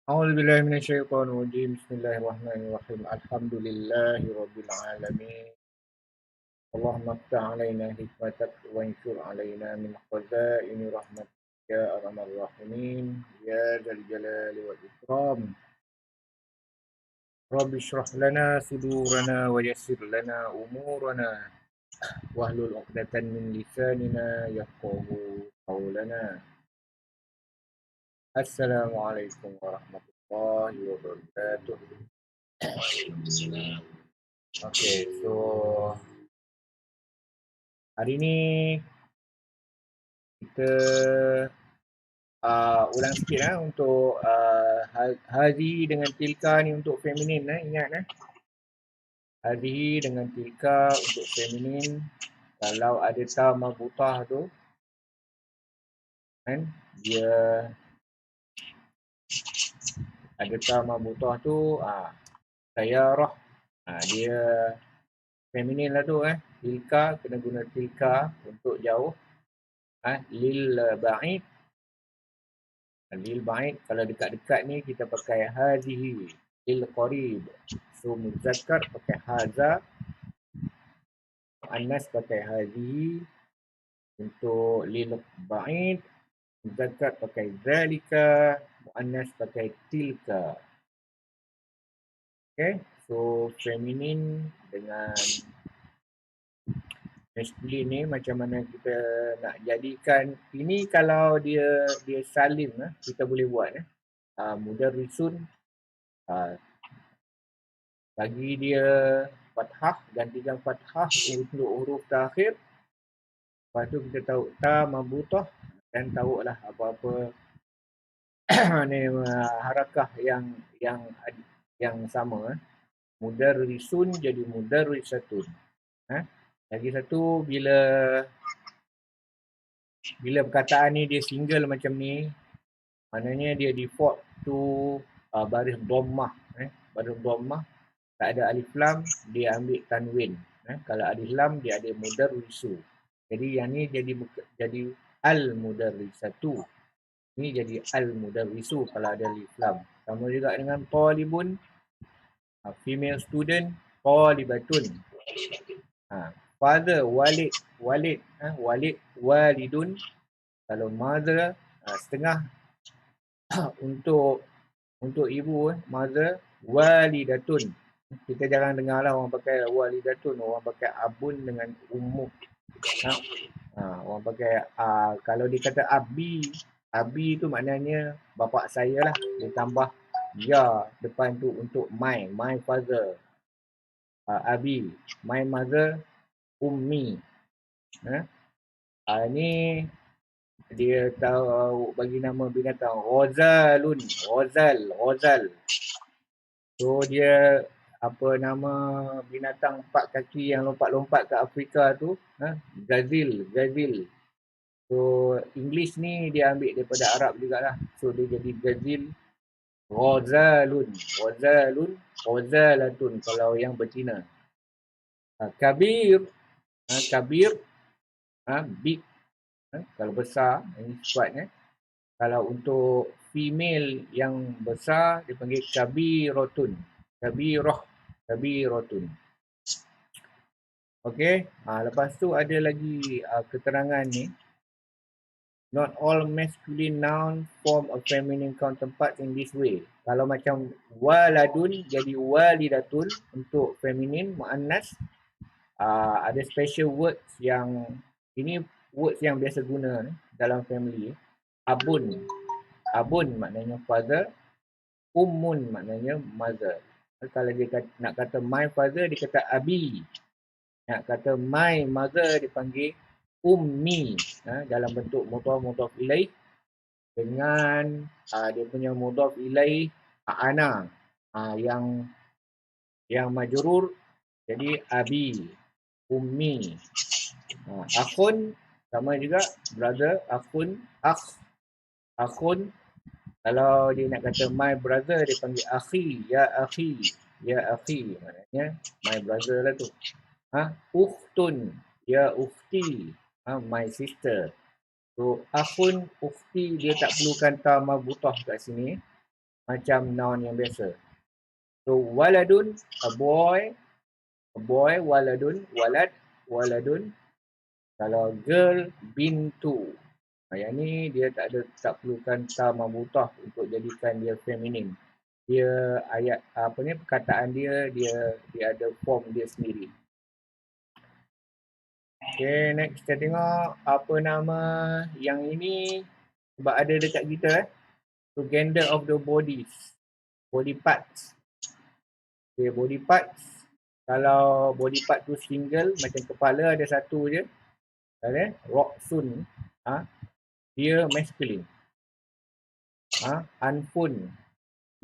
أعوذ بالله من الشيطان الرجيم بسم الله الرحمن الرحيم الحمد لله رب العالمين اللهم افتح علينا حكمتك وانشر علينا من خزائن رحمتك يا أرحم الراحمين يا ذا الجلال والإكرام رب اشرح لنا صدورنا ويسر لنا أمورنا واحلل عقدة من لساننا يفقه قولنا السلام عليكم ورحمة الله وبركاته. Okay, so hari ni kita ulang sikit untuk Hazi dengan Tilka ni untuk feminin ingat Hazi dengan Tilka untuk feminin. Kalau ada ta marbutah tu kan, dia ada ta marbutah tu sayarah, dia feminin lah tu Tilka kena guna tilka untuk jauh. Lil ba'id, lil ba'id kalau dekat-dekat ni kita pakai hazihi. Lil qarib, so muzakkar pakai haza, muannas pakai hazihi. Untuk lil ba'id muzakkar pakai zalika, muannas pakai tilka. Okay, so feminin dengan masculine ni macam mana kita nak jadikan ini. Kalau dia salim kita boleh buat mudarrisun, bagi dia fathah, gantikan fathah untuk huruf terakhir. Lepas tu kita tahu ta marbutah dan tahulah apa-apa ni harakah yang sama. Mudarrisun jadi mudarrisatun. Lagi satu, bila perkataan ni dia single macam ni, maknanya dia default to baris dhammah. Baris dhammah tak ada alif lam, dia ambil tanwin. Kalau alif lam dia ada mudarrisu. Jadi yang ni jadi al-mudarrisatu. Ini jadi al-mudarrisu kalau ada alif lam. Sama juga dengan talibun, female student, talibatun. Father, walid, walidun. Kalau mother, setengah untuk ibu, mother, walidatun. Kita jarang dengar lah orang pakai walidatun, orang pakai abun dengan umum. Orang pakai kalau dia kata abi tu maknanya bapa saya lah, dia tambah ya depan tu untuk my father. Abi, my mother, ummi. Ni dia tahu bagi nama binatang Ghazalun, Ghazal. So dia apa nama binatang empat kaki yang lompat-lompat ke Afrika tu, Gazil. So English ni dia ambil daripada Arab jugalah. So dia jadi Gazil, Ghazalun, Ghazalatun kalau yang betina. Kabir, big, kalau besar, ini sifatnya. Kalau untuk female yang besar dipanggil kabirotun, kabirotun. Okey, lepas tu ada lagi keterangan ni. Not all masculine noun form a feminine counterpart in this way. Kalau macam waladun jadi walidatun untuk feminin, muannas. Ada special words yang ini words yang biasa guna dalam family. Abun maknanya father, ummun maknanya mother. Kalau dia nak kata my father, dia kata abi. Nak kata my mother, dipanggil ummi. Dalam bentuk mudhaf ilaih dengan dia punya mudhaf ilaih ana yang majrur jadi abi, ummi. Akhun sama juga, brother, akhun, akhun. Kalau dia nak kata my brother, dia panggil akhi, ya akhi, maknanya my brother lah tu. Ukhtun, ya ukhti, my sister. So akhun, ukhti, dia tak perlukan ta marbutah kat sini. macam noun yang biasa. So waladun, a boy, waladun, waladun. Kalau girl, bintu. Yang ni dia tak perlukan ta marbutah untuk jadikan dia feminin. Dia ayat perkataan dia ada form dia sendiri. Okay, next kita tengok apa nama yang ini sebab ada dekat kita So gender of the bodies. Body parts. Okay, body parts. Kalau body part tu single macam kepala ada satu je. Okay, Roksun. Dia masculine. Anfun.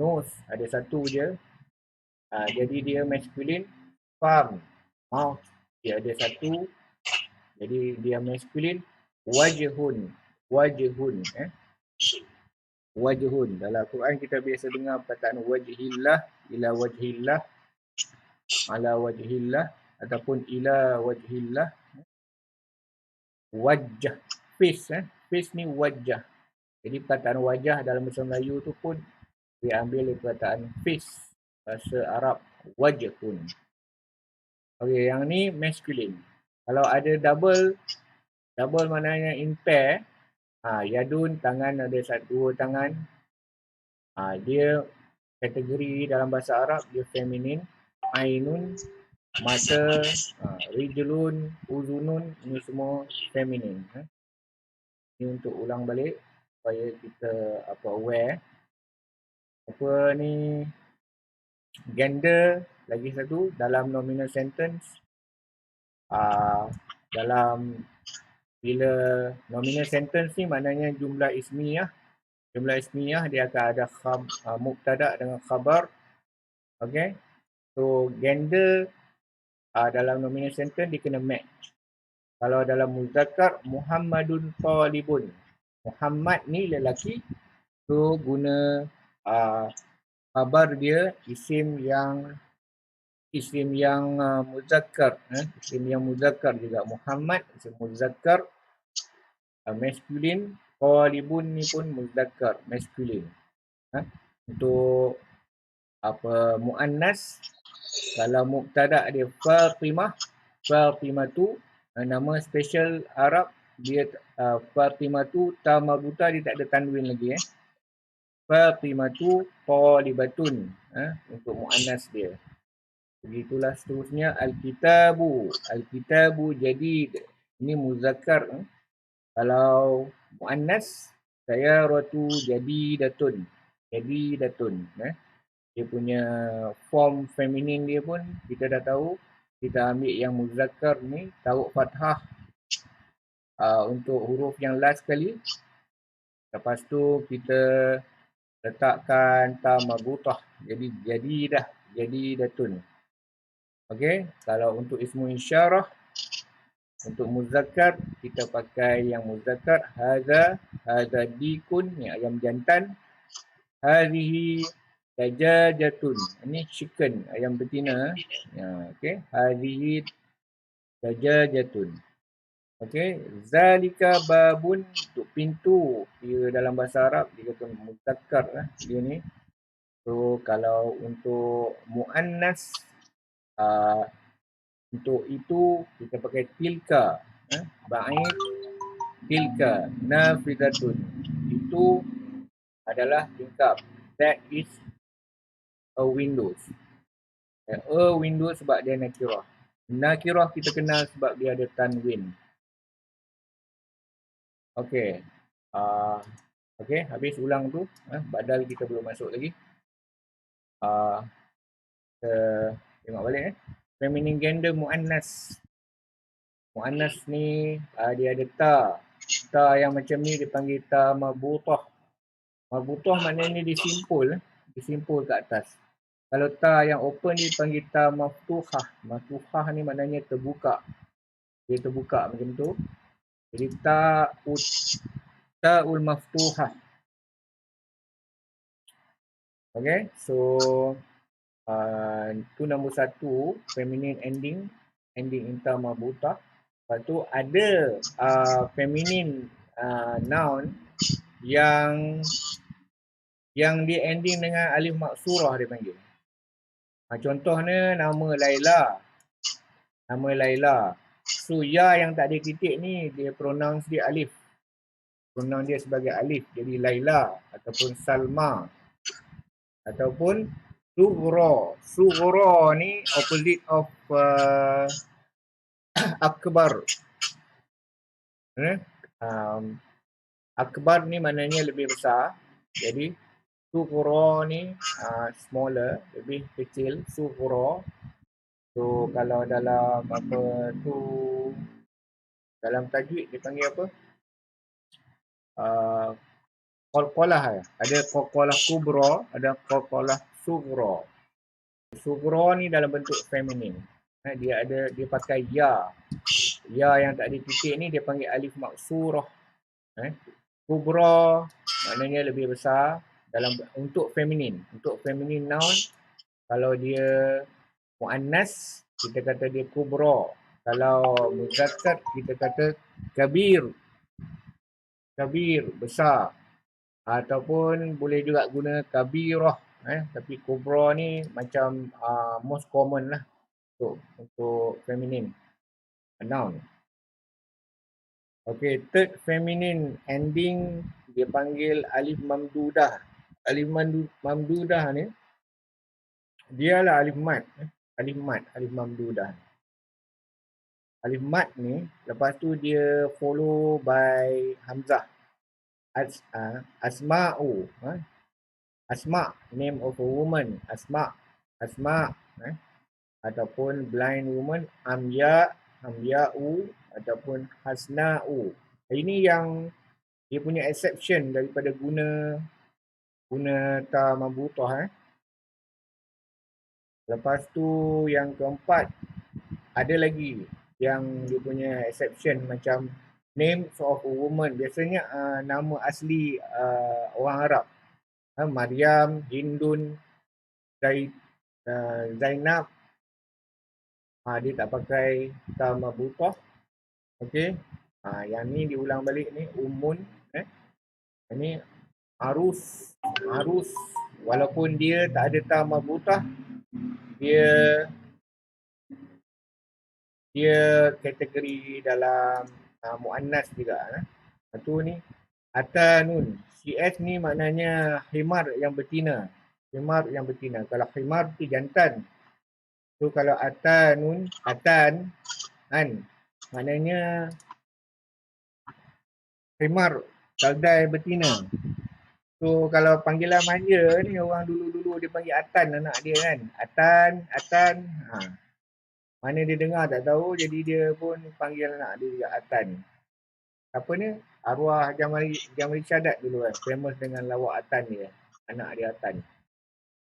Nose ada satu je. Jadi dia masculine. Farm. Mouth dia ada satu. Jadi dia masculine. Wajhun. Wajhun. Wajhun. Dalam Quran kita biasa dengar perkataan wajhillah, ila wajhillah, ala wajhillah ataupun ila wajhillah. Wajah. Face. Face ni wajah. Jadi perkataan wajah dalam bahasa Melayu tu pun dia ambil perkataan face. Bahasa Arab wajhun. Okey, yang ni masculine. Kalau ada double maknanya in pair. Yadun, tangan ada dua tangan. Dia kategori dalam bahasa Arab dia feminin. Ainun, mata, rijlun, uzunun, ini semua feminin. Ini untuk ulang balik supaya kita aware. Apa ni gender lagi satu dalam nominal sentence. Dalam bila nominal sentence ni maknanya jumlah ismiyah. Jumlah ismiyah dia akan ada mubtada dengan khabar. Okay. So gender dalam nominal sentence dia kena match. Kalau dalam muzakkar Muhammadun talibun. Muhammad ni lelaki. So guna khabar dia isim yang muzakkar. Isim yang muzakkar juga. Muhammad isim muzakkar. Masculine. Talibun ni pun muzakkar. Masculine. Untuk muannas. Kalau mubtada dia Fatimah. Fatimah tu nama special Arab dia Fatimah tu ta marbuta dia tak ada tanwin lagi Fatimah tu talibatun untuk muannas dia. Begitulah seterusnya al-kitabu. Al-kitabu jadid. Ini muzakkar. Kalau muannas sayaratu jadidatun. Jadidatun. Dia punya form feminin dia pun kita dah tahu. Kita ambil yang muzakkar ni taruh fathah untuk huruf yang last kali. Lepas tu kita letakkan ta marbutah. Jadi datun. Okey, kalau untuk ismu isyarah untuk muzakkar kita pakai yang muzakkar hadza dikun ni ayam jantan. Hadhihi dajajatun. Ini chicken, ayam betina. Okey, hadhihi dajajatun. Okey, zalika babun untuk pintu. Dia dalam bahasa Arab dia kata muzakkar dia ni. So kalau untuk muannas untuk itu kita pakai tilka. Ba'id tilka nafidatun. Itu adalah tingkap. That is a windows. A window sebab dia nakirah. Nakirah kita kenal sebab dia ada tanwin. Okey. Okey, habis ulang tu. Badal kita belum masuk lagi. Kita tengok balik. Feminine gender muannas. Muannas ni dia ada ta. Ta yang macam ni dipanggil ta marbutah. Marbutah maknanya disimpul. Disimpul kat atas. Kalau ta yang open ni dipanggil ta maftuhah. Maftuhah ni maknanya terbuka. Dia terbuka macam tu. Jadi ta'ul maftuhah. Okay, so itu nombor satu, feminine ending inta marbutah. Lepas tu ada feminine noun yang yang dia ending dengan alif maksurah dia panggil. Contohnya nama Laila. Nama Laila. So ya yang tak ada titik ni dia pronounce dia alif. Pronoun dia sebagai alif. Jadi Laila ataupun Salma ataupun Sughra. Sughra ni opposite of akbar. Akbar ni maknanya lebih besar. Jadi Sughra ni smaller, lebih kecil. Sughra. So kalau dalam apa tu, dalam tajwid dia panggil apa? Qalqalah ya. Ada qalqalah kubra, ada qalqalah sughra. Sughra ni dalam bentuk feminin. Dia pakai ya. Ya yang tak ada titik ni dia panggil alif maksurah. Kubra maknanya lebih besar dalam untuk feminin. Untuk feminin noun, kalau dia muannas kita kata dia kubra. Kalau muzakkar kita kata kabir. Kabir besar. Ataupun boleh juga guna kabirah. Tapi kubra ni macam most common lah untuk feminin noun. Okay, third feminine ending dia panggil alif mamdudah. Alif mamdudah ni dia lah alif mat. Alif mat, alif mamdudah. Alif mat ni lepas tu dia follow by hamzah. Asma'u. Asma, name of a woman. Asma. Ataupun blind woman. Amya, Amya'u. Ataupun Hasna'u. Ini yang dia punya exception daripada guna ta mabutah. Lepas tu yang keempat, ada lagi yang dia punya exception macam names of a woman. Biasanya nama asli orang Arab. Maryam, Hindun, Zainab. Dia tak pakai ta mabutah. Okey. Yang ni diulang balik ni Ummun. Ini arus. Walaupun dia tak ada ta mabutah, dia kategori dalam muannas juga. Satu ni atanun. CS ni maknanya himar yang betina. Himar yang betina. Kalau himar tu jantan. So kalau atan maknanya himar, keldai betina. So kalau panggilan manja ni orang dulu-dulu dia panggil atan anak dia kan. Atan. Mana dia dengar tak tahu, jadi dia pun panggil anak dia juga atan. Apa ni? Arwah Jamari Syadat dulu kan. Famous dengan lawak atan dia. Anak dia atan.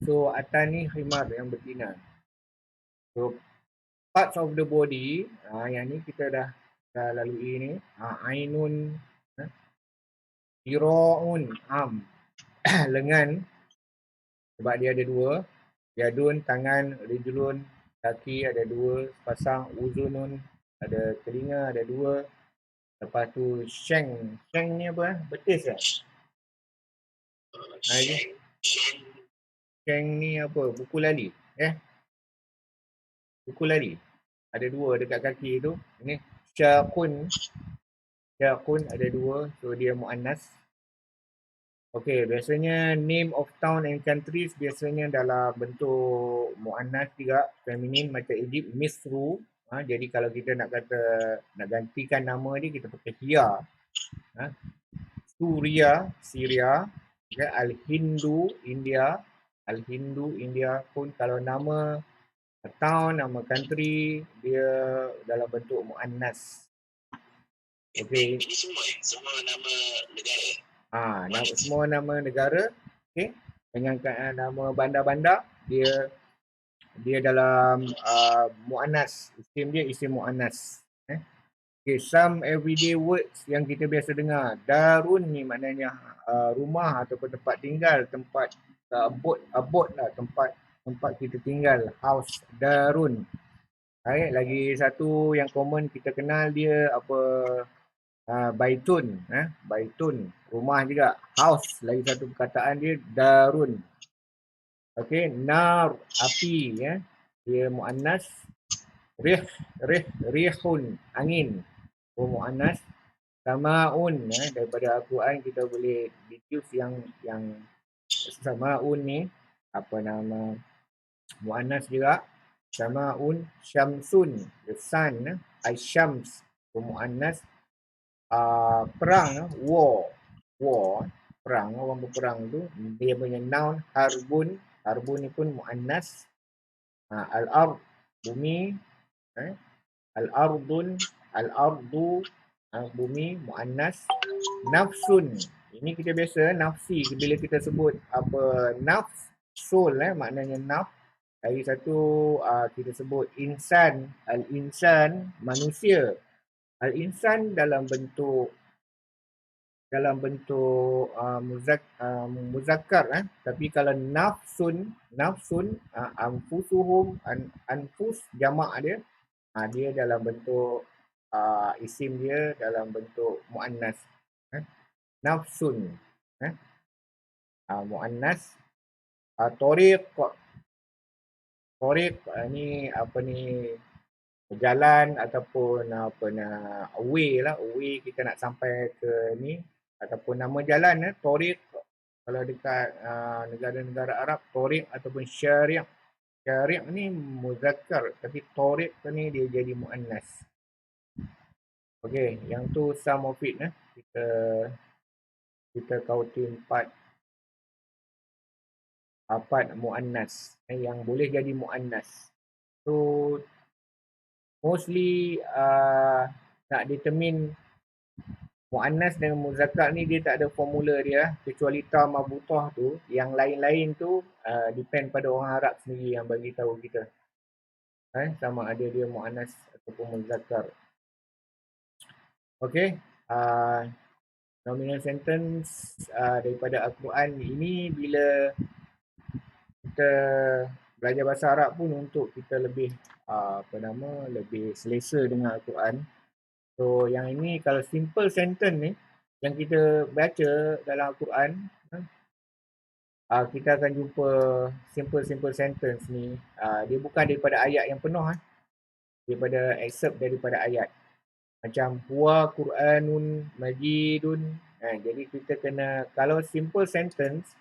So atan ni himar yang betina. So parts of the body, yang ni kita dah lalui ni. Ainun, Iraun, lengan, sebab dia ada dua. Yadun, tangan, rijlun, kaki ada dua. Pasang uzunun, ada telinga ada dua. Lepas tu syeng. Syeng ni apa? Betis ke? Syeng ni apa? Buku lali. Buku lali. Ada dua dekat kaki tu. Ini syakun. Syakun ada dua. So dia muannas. Okey, biasanya name of town and countries biasanya dalam bentuk muannas juga. Feminin macam Egypt, Misru. Jadi kalau kita nak gantikan nama dia, kita pakai Hia. Suria, Syria. Al-Hindu, India. Al-Hindu, India pun kalau nama town, nama country, dia dalam bentuk muannas. Okey. Ini semua nama negara. Semua nama negara. Okey. Dengan nama bandar-bandar, dia dalam muannas. Isim dia isim muannas. Okay, some everyday words yang kita biasa dengar. Darun ni maknanya rumah ataupun tempat tinggal, tempat abode lah, tempat kita tinggal, house, darun. Lagi satu yang common kita kenal dia apa, baitun, baitun, rumah juga. House, lagi satu perkataan dia darun. Okey, nar, api, ya. Dia muannas. Rihun, angin. Muannas. Samaun, daripada Al-Quran kita boleh deduce yang samaun ni apa nama muannas juga. Samaun, syamsun, the sun, asyams, muannas. Perang, war, perang, orang berperang tu dia punya noun harbun. Harbun ni pun muannas. Al-ard, bumi, al-ardun, al-ardu, bumi, muannas. Nafsun, ini kita biasa nafsi bila kita sebut apa nafs, soul, maknanya nafs. Lagi satu kita sebut insan, al-insan, manusia. Al-insan dalam bentuk muzakkar, tapi kalau nafsun, anfusuhum, anfus jamak dia, dia dalam bentuk isim dia dalam bentuk muannas, nafsun, muannas. Tariq ni apa ni, jalan ataupun way lah, way kita nak sampai ke ni, ataupun nama jalan, tariq kalau dekat negara-negara Arab, tariq ataupun syari'. Syari' ni muzakkar, tapi tariq ni dia jadi muannas. Okey, yang tu some of it, kita kauti empat muannas yang boleh jadi muannas. So mostly nak determine muannas dengan muzakkar ni dia tak ada formula dia, kecuali ta marbutah tu. Yang lain-lain tu depend pada orang Arab sendiri yang bagi tahu kita sama ada dia muannas ataupun muzakkar. Okey, nominal sentence daripada Al-Quran ini, bila kita belajar bahasa Arab pun untuk kita lebih lebih selesa dengan Al-Quran. So yang ini kalau simple sentence ni yang kita baca dalam Al-Quran, kita akan jumpa simple sentence ni. Dia bukan daripada ayat yang penuh, daripada excerpt daripada ayat. Macam huwa Quranun Majidun. Jadi kita kena, kalau simple sentence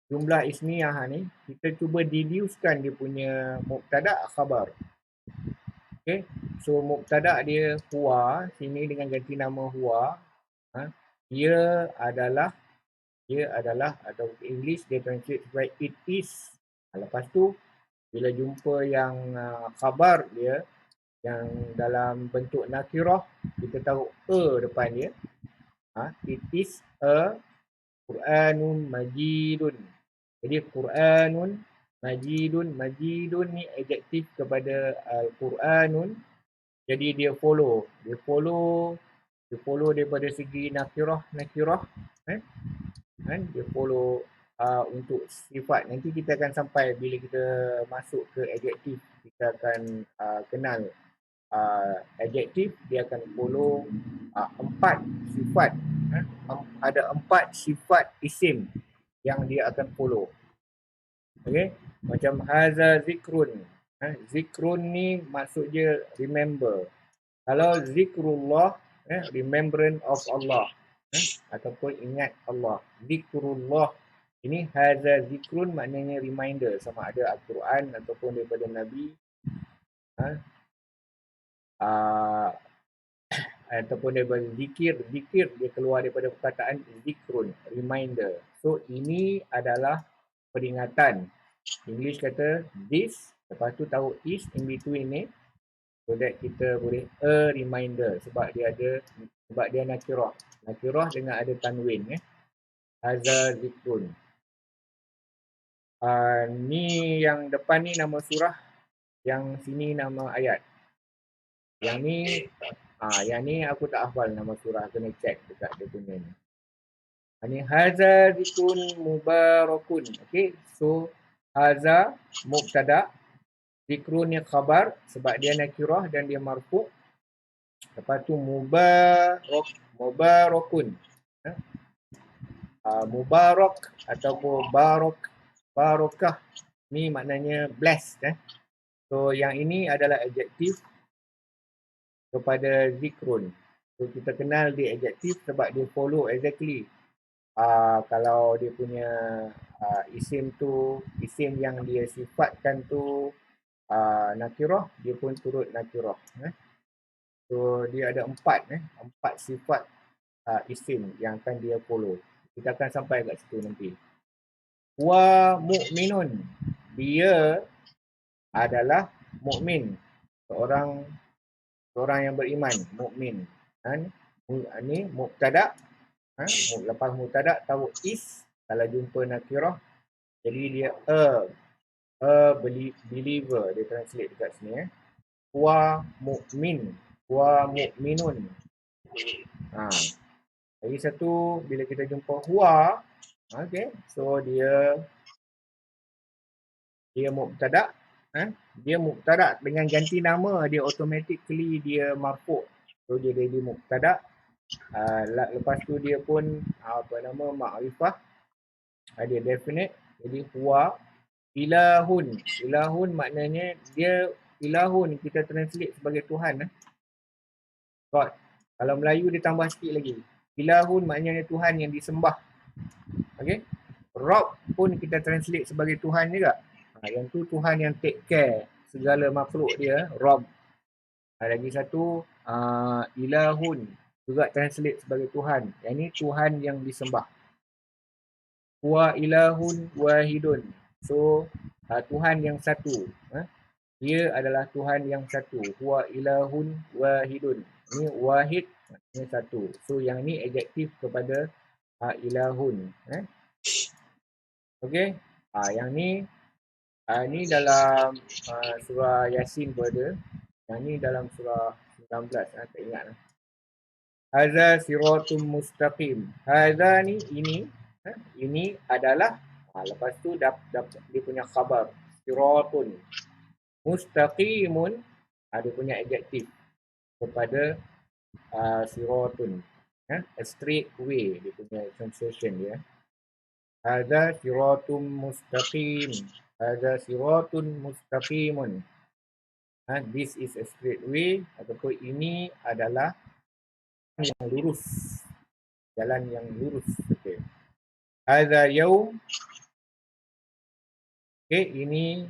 jumlah ismiyah ni, kita cuba deducekan dia punya mubtada khabar. Okay, so mubtada dia huwa, sini dengan ganti nama huwa. Dia adalah, atau English dia translate sebagai it is. Lepas tu bila jumpa yang khabar dia yang dalam bentuk nakirah, kita tahu depan dia. It is a Quranun Majidun. Jadi Quranun Majidun, Majidun ni adjektif kepada Al-Quranun. Jadi dia follow daripada segi nakirah. Dia follow untuk sifat. Nanti kita akan sampai bila kita masuk ke adjektif, kita akan kenal adjektif. Dia akan follow 4 sifat. Ada 4 sifat isim yang dia akan follow. Okay, macam haza zikrun. Zikrun ni maksud dia remember. Kalau zikrullah, remembrance of Allah, ataupun ingat Allah. Zikrullah ini haza zikrun maknanya reminder, sama ada Al-Quran ataupun daripada Nabi, ataupun daripada zikir. Zikir dia keluar daripada perkataan zikrun, reminder. So ini adalah peringatan. English kata this, lepas tu tahu is in between ni, so that kita boleh a reminder, sebab dia nakirah. Nakirah dengan ada tanwin, haza zikrun. Ni yang depan ni nama surah, yang sini nama ayat. Yang ni aku tak hafal nama surah, kena check dekat dia punya ni. Ni haza zikrun mubarakun. Okay, so haza mubtada, zikrun ni khabar sebab dia nakirah dan dia marfu'. Lepas tu mubarakun. Mubarak ataupun barakah ni maknanya blessed. So yang ini adalah adjektif kepada zikrun. So kita kenal dia adjektif sebab dia follow exactly. Kalau dia punya isim tu, isim yang dia sifatkan tu nakirah, dia pun turut nakirah. So dia ada empat sifat isim yang akan dia follow. Kita akan sampai kat situ nanti. Wa mu'minun. Dia adalah mukmin. Seorang yang beriman, mukmin. Ni mubtada. Lepas mubtada tahu is, kalau jumpa nakirah, jadi dia a believer, dia translate dekat sini. Wa mu'min, wa mu'minun. Lagi satu, bila kita jumpa huwa, okay, so dia mubtada. Dia mubtada dengan ganti nama, dia automatically dia marfu'. So dia jadi mubtada. Lepas tu dia pun ma'rifah. Dia definite. Jadi huwa ilahun. Ilahun maknanya dia ilahun kita translate sebagai Tuhan. God. Kalau Melayu dia tambah sikit lagi. Ilahun maknanya Tuhan yang disembah. Okay. Rob pun kita translate sebagai Tuhan juga. Yang tu Tuhan yang take care segala makhluk dia, Rob. Lagi satu, ilahun juga translate sebagai Tuhan. Yang ni Tuhan yang disembah. Wa ilahun wahidun. So, Tuhan yang satu. Dia adalah Tuhan yang satu. Wa ilahun wahidun. Ini wahid, ini satu. So, yang ni adjektif kepada ilahun. Okay. Yang ni dalam surah Yasin pun ada. Yang ni dalam surah 19. Tak ingat lah. Hadza siratum mustaqim. Hadza ni, ini adalah. Lepas tu dia punya khabar. Siratun. Mustaqimun. Dia punya adjektif kepada siratun. A straight way. Dia punya translation dia. Hadza siratum mustaqim. Hadza siratun mustaqimun. This is a straight way. Ataupun ini adalah yang lurus. Jalan yang lurus. Okay. Hadza yaum. Okay, ini.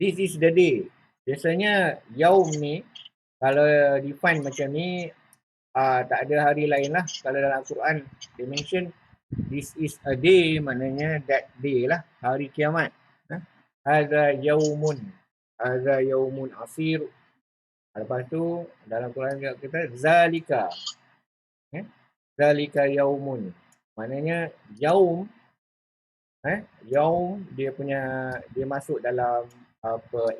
This is the day. Biasanya yaum ni, kalau define macam ni, tak ada hari lain lah. Kalau dalam Al-Quran, they mention this is a day, maknanya that day lah. Hari kiamat. Hadza yaumun. Hadza yaumun asir. Lepas tu dalam Quran kita zalika. Zalika yaumun. Maknanya yaum yaum dia masuk dalam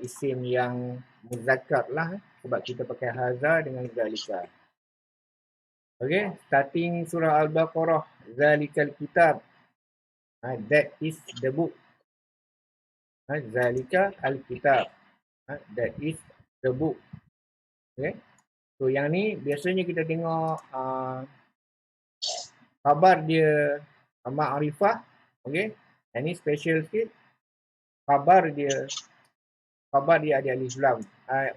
isim yang muzakkar lah sebab kita pakai hadza dengan zalika. Okay, starting surah Al-Baqarah, zalikal kitab. That is the book. Zalika al-kitab. That is the book. Okay. So yang ni biasanya kita tengok khabar dia ma'rifah. Okay. Yang ni special sikit. Khabar dia ada alif lam.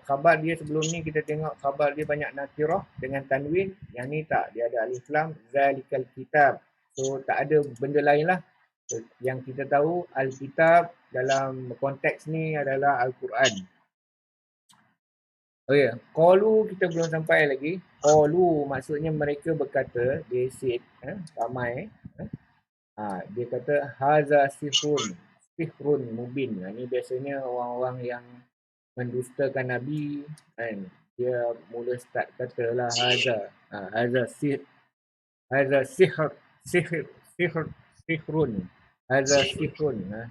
Khabar dia sebelum ni kita tengok khabar dia banyak nakirah dengan tanwin. Yang ni tak, dia ada alif lam. Zalikal kitab. So tak ada benda lain lah. So, yang kita tahu al-kitab dalam konteks ni adalah Al-Quran. Okay, qalu kita belum sampai lagi. Qalu maksudnya mereka berkata, they said, ramai. Dia kata haza sihrun mubin. Ini biasanya orang-orang yang mendustakan Nabi kan. Dia mula start katalah haza sihrun. Haza sihrun,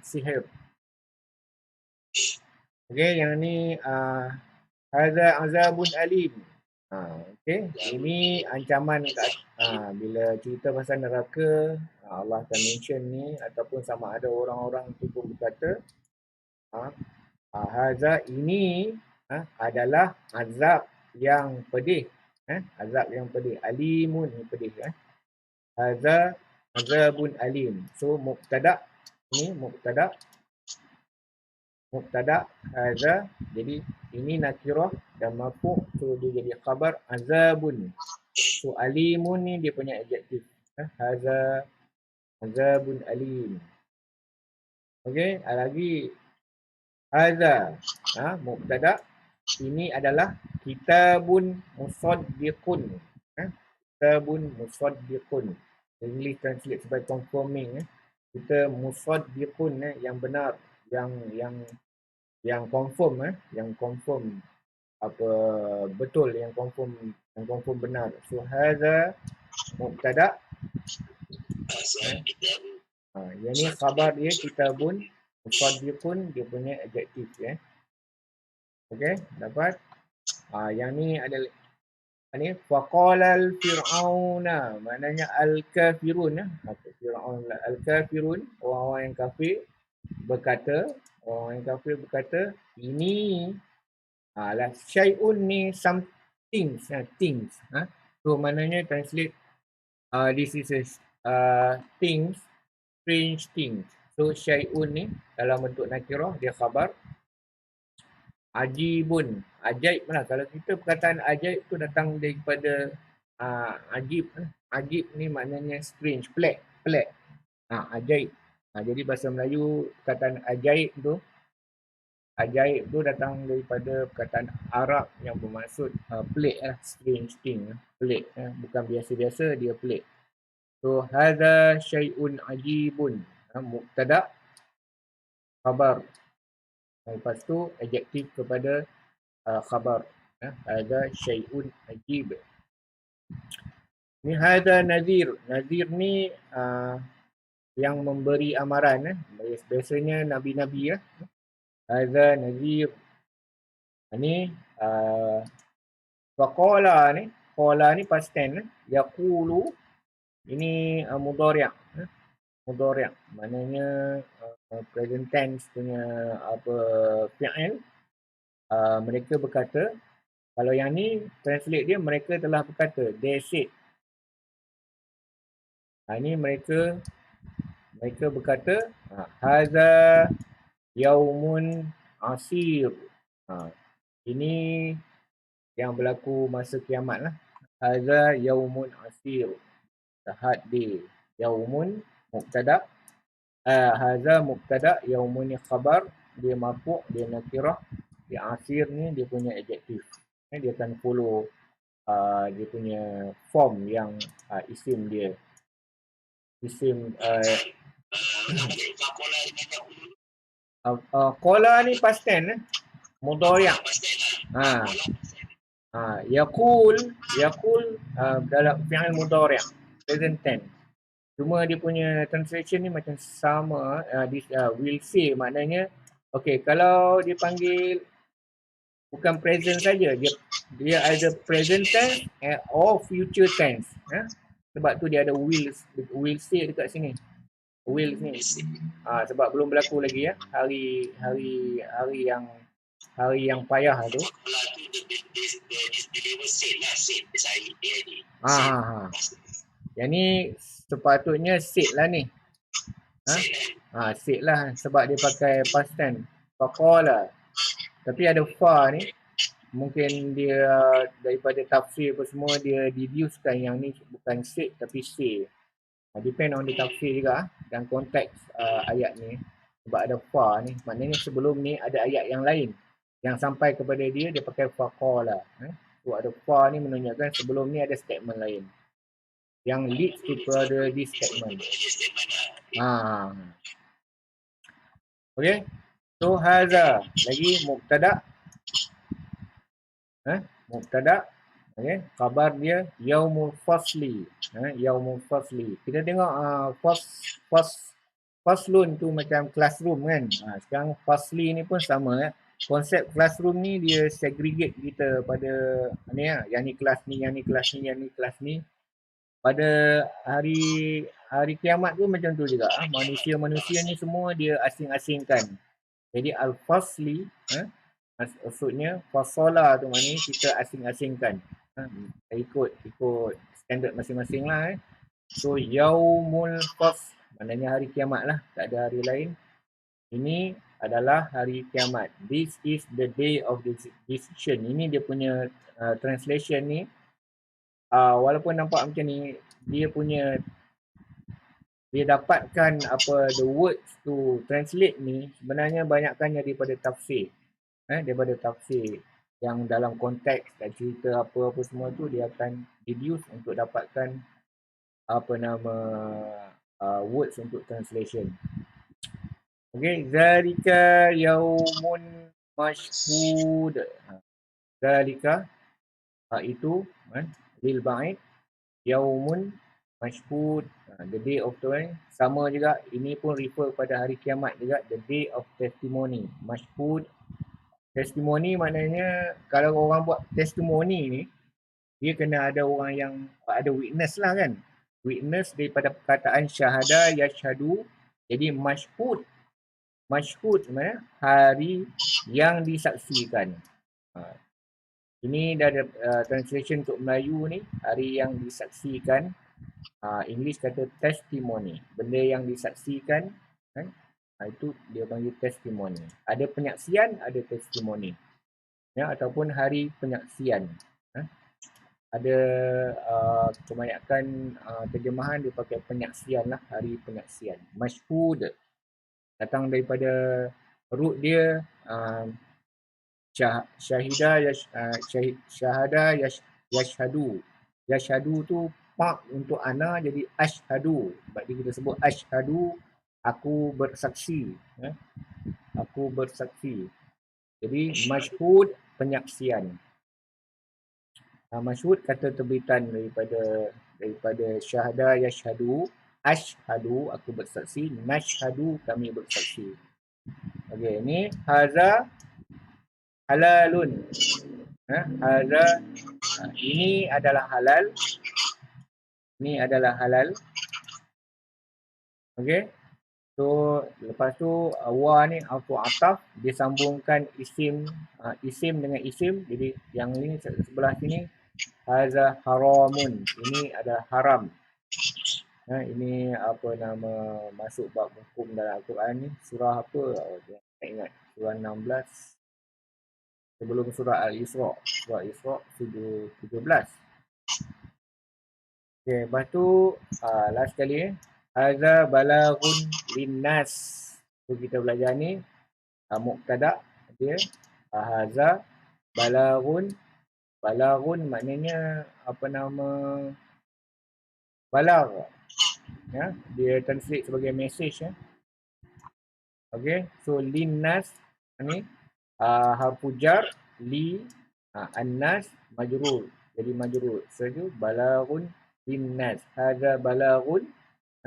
sihir. Okay, yang ni hadza azabun alim. Okay, ini ancaman bila cerita pasal neraka, Allah akan mention ni ataupun sama ada orang-orang itu pun berkata hadza ini adalah azab yang pedih. Azab yang pedih. Alimun ni pedih. Azabun alim. So mubtada ni mubtada hadza, jadi ini nakirah dan marfu', so dia jadi khabar azabun. So alimun ni dia punya adjektif. Hadza azabun alim. Okey, lagi hadza mubtada, ini adalah kitabun musaddiqun. Kitabun musaddiqun. English translate sebagai confirming. Kita musaddiqun yang benar, yang confirm, yang confirm apa betul, yang confirm benar. So hadza mubtada, yang ni khabar dia kitabun musaddiqun, dia punya adjektif. Okey, dapat. Yang ni adalah ni faqalal fir'auna, maknanya al-kafirun. Fir'aun al-kafirun, orang-orang yang kafir berkata, ini lah syai'un ni some things. So maknanya translate this is things, strange things. So syai'un ni dalam bentuk nakirah, dia khabar. Ajibun, ajaib lah. Kalau kita perkataan ajaib tu datang daripada ajib. Ajib ni maknanya strange, pelik. Ajaib. Jadi bahasa Melayu perkataan ajaib tu datang daripada perkataan Arab yang bermaksud pelik lah, strange thing, pelik. Bukan biasa-biasa, dia pelik. So hadza syai'un ajibun, mubtada, khabar. Lepas tu adjektif kepada khabar. Hadza syai'un ajib. Ni hadza nadhir. Nadhir ni yang memberi amaran. Biasanya nabi-nabi. Hadza nadhir. Ni faqala ni, qala ni past tense. Yaqulu ini mudhari'. Mudhari', maknanya present tense punya fi'il. Mereka berkata. Kalau yang ni translate dia, mereka telah berkata, they said. Ini mereka berkata, hadza yaumun asir. Ini yang berlaku masa kiamat lah. Hadza yaumun asir. Had day. Yaumun mubtada. Hadza mubtada, yaumun ni khabar, dia marfu', dia nakirah. Dia asir ni dia punya adjektif. Dia akan follow dia punya form yang isim dia. Isim qala ni past tense, mudhari'. Yaqul dalam fi'il mudhari', present tense. Cuma dia punya translation ni macam sama. Will say, maknanya okey, kalau dia panggil bukan present saja, dia ada present tense or future tense. Sebab tu dia ada will say dekat sini. Will ni. Sebab belum berlaku lagi hari yang payah tu. Yang ni sepatutnya said lah ni. Said lah sebab dia pakai past tense. Faqala. Tapi ada fa ni, mungkin dia daripada tafsir apa semua, dia deducekan yang ni bukan said tapi say. Depend on the tafsir juga dan konteks ayat ni. Sebab ada fa ni, maknanya sebelum ni ada ayat yang lain yang sampai kepada dia pakai faqala. So ada fa ni menunjukkan sebelum ni ada statement lain yang leads kepada this statement. Okay. So hadza lagi mubtada. Mubtada. Okay. Khabar dia yaumul fasli. Yaumul fasli. Kita tengok faslun tu macam classroom kan. Sekarang fasli ni pun sama. Konsep classroom ni dia segregate kita pada ni yang ni kelas ni, yang ni kelas ni, yang ni kelas ni. Pada hari kiamat tu macam tu juga. Manusia-manusia ni semua dia asing-asingkan. Jadi al-fasli Maksudnya fasola tu maknanya kita asing-asingkan. Ikut standard masing-masing lah. So yaumul fasl maknanya hari kiamat lah, tak ada hari lain. Ini adalah hari kiamat. This is the day of decision. Ini dia punya translation ni. Walaupun nampak macam ni, dia dapatkan the words to translate ni sebenarnya banyakkannya daripada tafsir. Daripada tafsir yang dalam konteks dan cerita apa-apa semua tu dia akan deduce untuk dapatkan words untuk translation. Okey, zalika yaumun mashhud. Zalika itu lil ba'id yaumun mashhud, the day of the sama juga, ini pun refer pada hari kiamat juga, the day of testimony. Mashhud, testimoni maknanya kalau orang buat testimoni ni, dia kena ada orang yang ada witness lah kan. Witness daripada perkataan syahada yashhadu. Jadi mashhud. Mashhud maknanya hari yang disaksikan. Ini dah ada translation untuk Melayu ni, hari yang disaksikan. English kata testimony. Benda yang disaksikan kan? Itu dia panggil testimony. Ada penyaksian, ada testimony. Ya, ataupun hari penyaksian. Ada kebanyakan terjemahan dia pakai penyaksian lah, hari penyaksian. Mashhud datang daripada root dia syahida yashhadu. Yashhadu tu pak untuk ana jadi ashhadu. Sebab kita sebut ashhadu, aku bersaksi. Aku bersaksi. Jadi mashhud penyaksian. Mashhud kata terbitan daripada syahada yashhadu. Ashhadu aku bersaksi. Nashhadu kami bersaksi. Okey, ni haza halalun. Haza ini adalah halal. Ini adalah halal. Okey. So lepas tu wa ni auto ataf, disambungkan isim dengan isim. Jadi yang ini sebelah sini haza haramun. Ini adalah haram. Ini masuk bab hukum dalam Al-Quran ni. Surah apa? Tak ingat. Surah 16. Sebelum surah Al-Isra. Surah Isra 17. Okay, lepas tu last kali hadza balaghun linnas. So kita belajar ni mubtada dia hadza balaghun. Balaghun maknanya balagh. Ya, dia translate sebagai message ya. Okey, so linnas ni harfu jar li annas majrur. Jadi majrur. So balaghun linnas. Hadza balaghun.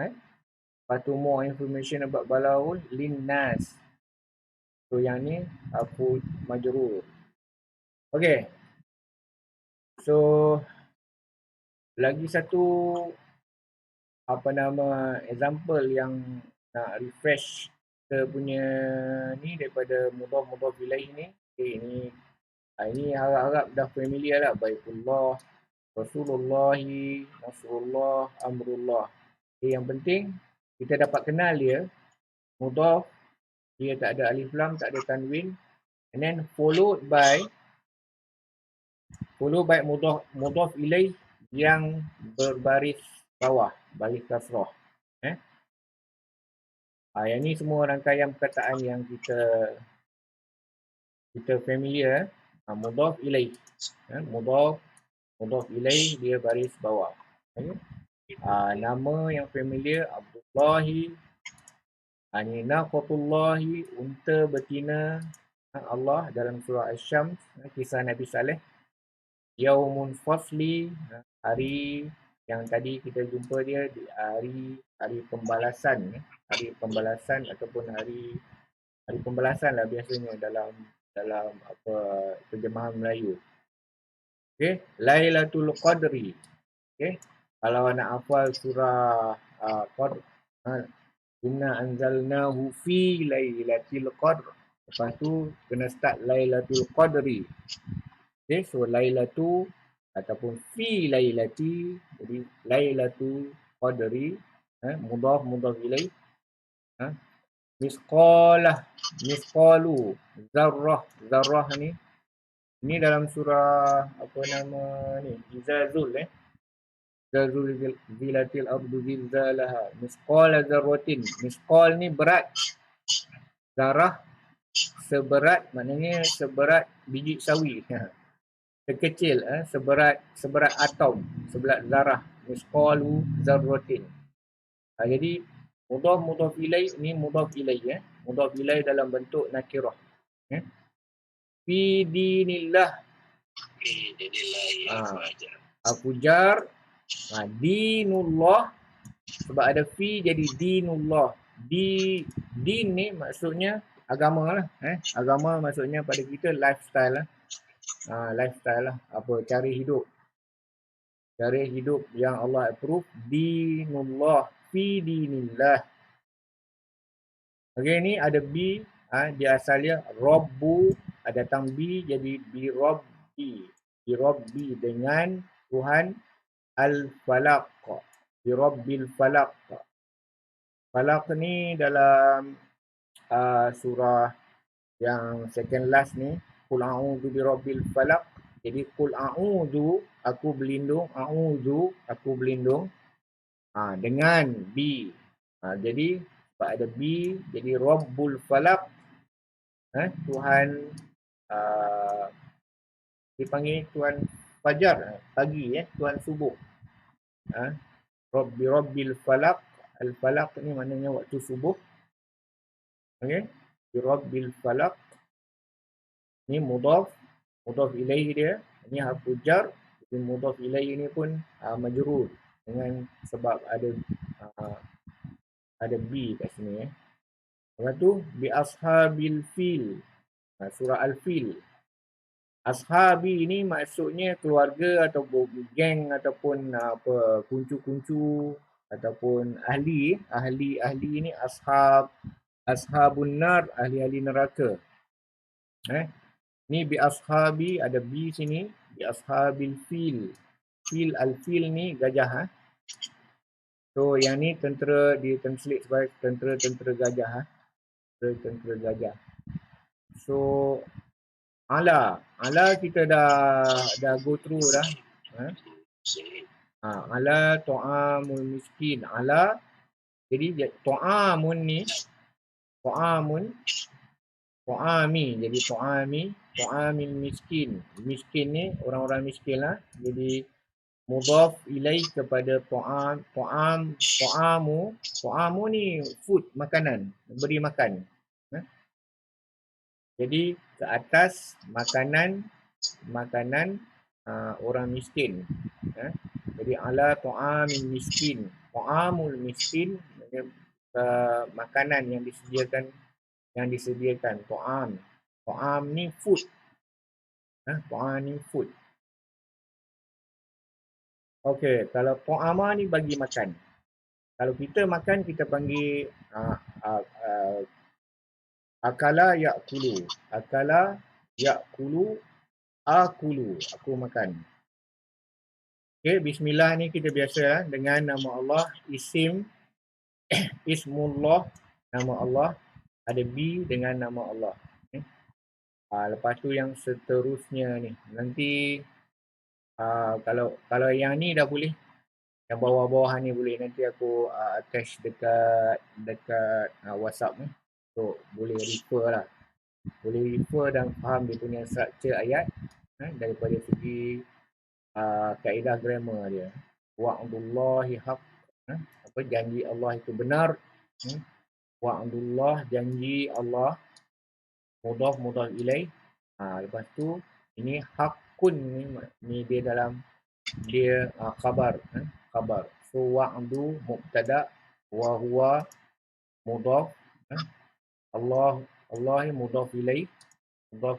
Lepas tu more information about balaghun linnas. So yang ni harfu majrur. Okey. So lagi satu example yang nak refresh kita punya ni daripada mudhaf ilaih ni. Okay, ini harap-harap dah familiar lah. Baitullah, Rasulullah, Nasrullah, Amrullah. Okay, yang penting kita dapat kenal dia. Mudhaf, dia tak ada alif lam, tak ada tanwin. And then followed by mudhaf ilaih yang berbaris bawah, baris kasrah. Yang ni semua rangkaian perkataan yang kita familiar. Mudhaf ilaih. Mudhaf ilaih dia baris bawah. Nama yang familiar Abdullahi. Ini naqatullahi, unta betina Allah dalam surah Asy-Syams, kisah Nabi Saleh. Yaumun fasli, hari yang tadi kita jumpa dia, hari pembalasan. Hari pembalasan ataupun hari pembalasan lah biasanya dalam terjemahan Melayu. Okey, Lailatul Qadri. Okey, kalau nak hafal surah Qadr, inna anzalnahu fi lailatul qadr. Lepas tu kena start Lailatul Qadri. Okay, so Lailatu ataupun fi lailati, jadi Lailatul Qadri, mudhaf ilaih, misqalah, misqalu, zarrah ni dalam surah apa nama ni, Zilzal, Zilzal zilatil ardu zilzalaha, misqala zarratin. Misqal ni berat, zarah seberat, maknanya seberat biji sawi. Sekecil, seberat atom, seberat zarah. Misqalu zarratin. Jadi mudhaf ilaih ni mudhaf ilaih, mudhaf ilaih dalam bentuk nakirah. Fi dinillah. Afujar. Dinullah. Sebab ada fi jadi dinullah. Din ni maksudnya agama lah. Agama maksudnya pada kita lifestyle lah. Lifestyle lah. Apa, cara hidup. Cara hidup yang Allah approve. Dinullah. Fi dinillah. Okay, ni ada bi. Dia asalnya Rabbu. Ada datang bi jadi bi Rabbi. Bi Rabbi dengan Tuhan Al-Falaq. Bi Rabbil Falaq. Falaq ni dalam surah yang second last ni. Qul a'udzu bi Rabbil Falaq. Jadi qul a'udzu, aku berlindung. A'udzu, aku berlindung. Dengan bi. Jadi sebab ada bi, jadi Rabbul Falaq. Tuhan dipanggil Tuhan Fajar, pagi, Tuhan subuh. Rabbil Falaq. Al-Falaq ni maknanya waktu subuh. Okey. Rabbil Falaq. Ni mudhaf ilaih dia. Ini harfu jar. Jadi mudhaf ilaih ni pun majrur dengan sebab ada bi kat sini. Lepas tu bi ashabil fil. Surah Al-Fil. Ashabi ini maksudnya keluarga atau geng ataupun kuncu-kuncu ataupun ahli ini ashabun nar, ahli neraka. Ni bi ashabi, ada bi sini, bi ashabil fil. Al-fil ni gajah. So yang ni tentera, di translate sebagai tentera gajah. Tentera gajah. So ala kita dah go through dah. Ala ta'amul miskin. Ala, jadi ta'amun ni, ta'ami, jadi ta'amil miskin. Miskin ni orang-orang miskin lah. Jadi mudhaf ilaih kepada ta'amu ni food, makanan, beri makan. Jadi ke atas makanan orang miskin. Jadi ala ta'amil miskin. Ta'amul miskin, makanan yang disediakan. Ta'am ni food. Ta'am ni food. Okey, kalau ta'ama ni bagi makan. Kalau kita makan, kita panggil akala ya'kulu. Akala ya'kulu, akulu, aku makan. Okey, bismillah ni kita biasa dengan nama Allah, ismullah, nama Allah, ada bi dengan nama Allah. Lepas tu yang seterusnya ni, nanti kalau yang ni dah boleh, yang bawah-bawah ni boleh, nanti aku attach dekat WhatsApp ni. So boleh refer lah. Boleh refer dan faham dia punya structure ayat daripada segi kaedah grammar dia. Wa'dullahi haq. Janji Allah itu benar. Wa'dullah, janji Allah. Mudhaf ilaih. Lepas tu ini hakun ni dia dalam dia khabar. So wa'du mubtada wa huwa mudhaf. Allah mudhaf ilaih. Lepas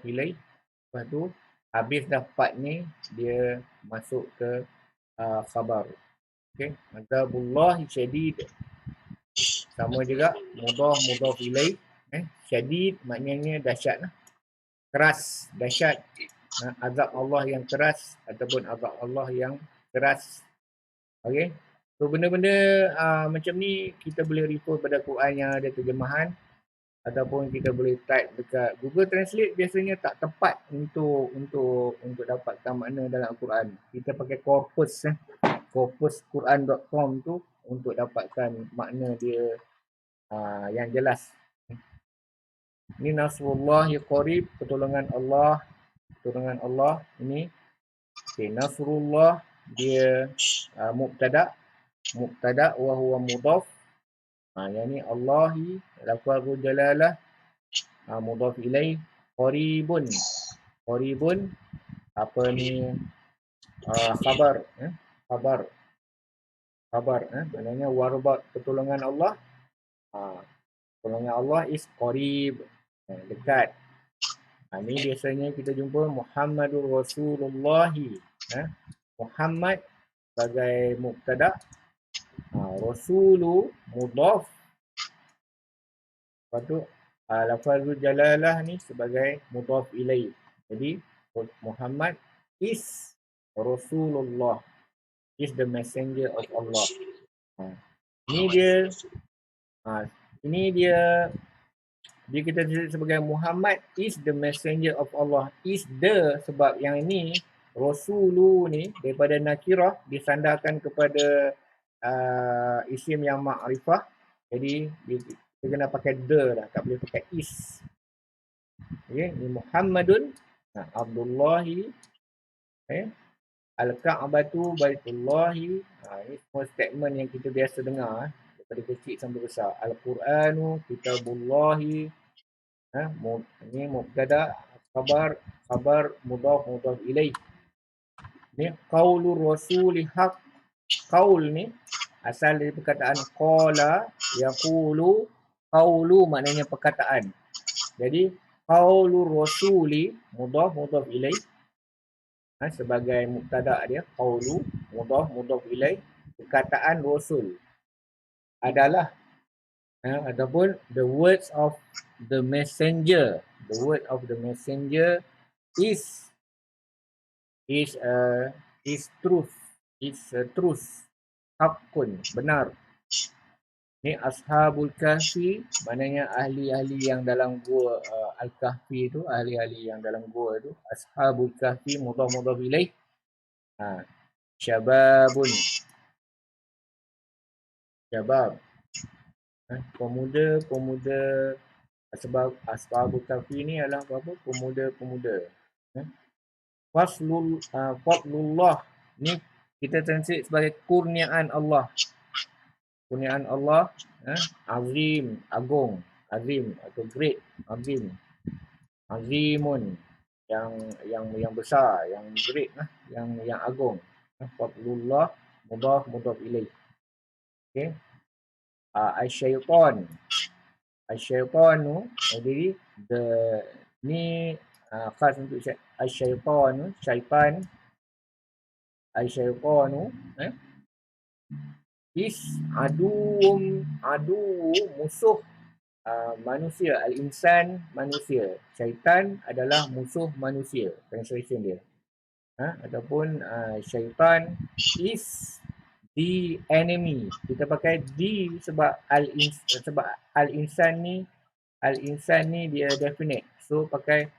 tu habis dah part ni dia masuk ke khabar. Okey, azabullahi syadid. Sama juga mudhaf ilaih Syadid maknanya dahsyat lah. Keras, dahsyat. Azab Allah yang keras ataupun azab Allah yang keras. Okey. So benda-benda macam ni kita boleh refer pada Quran yang ada terjemahan ataupun kita boleh type dekat Google Translate. Biasanya tak tepat untuk dapatkan makna dalam Al-Quran. Kita pakai corpus corpusquran.com tu untuk dapatkan makna dia yang jelas. Ini Nasrullah ya qarib, pertolongan Allah ini. Okay, Nasrullah dia mubtada wa huwa mudhaf. Yang ni Allahi lafazul jalalah mudhaf ilaih, qaribun apa ni khabar maknanya warbat pertolongan Allah. Pertolongan Allah is qarib, dekat. Ni biasanya kita jumpa Muhammadur Rasulullah. Muhammad sebagai mubtada, Rasulu mudhaf. Lepas tu lafazul jalalah ni sebagai mudhaf ilaih. Jadi Muhammad is Rasulullah, is the messenger of Allah. Ini dia kita tulis sebagai Muhammad is the messenger of Allah. Is the, sebab yang ini Rasulu ni daripada nakirah disandarkan kepada isim yang ma'rifah. Jadi kita kena pakai the lah, tak boleh pakai is. Okay, ni Muhammadun Abdullahi, Al-Ka'batu Baitullahi. Ini semua statement yang kita biasa dengar daripada kecil sampai besar. Al-Quranu Kitabullahi. Ini mubtada, khabar mudhaf ilaih. Ni qaulur rasuli haq. Qaul ni asal dari perkataan qala yaqulu. Qaulu maknanya perkataan. Jadi qaulur rasuli mudhaf ilaih sebagai mubtada dia, qaulu mudhaf ilaih, perkataan rasul adalah ataupun the words of the messenger. The word of the messenger is truth. Is truth. Hakun, benar. Ni ashabul kahfi, maknanya ahli-ahli yang dalam gua al-kahfi tu, ahli-ahli yang dalam gua tu. Ashabul kahfi mudhaf ilaih. Syababun, syabab, pemuda. Sebab ashabul kahfi ni adalah apa? Pemuda. Fadlullah ni kita translate sebagai kurniaan Allah. Kurniaan Allah, azim, agung, azim atau great, azim. Azimun, yang besar, yang great lah, yang agung. Fadlullah mudhaf ilaih. Okey. Asyaitan tu jadi ni khas untuk asyaitan, syaitan. Asyaitanu is adu musuh manusia. Al-insan manusia. Syaitan adalah musuh manusia. Translation dia. Ataupun syaitan is the enemy. Kita pakai the sebab al-insan ni dia definite. So pakai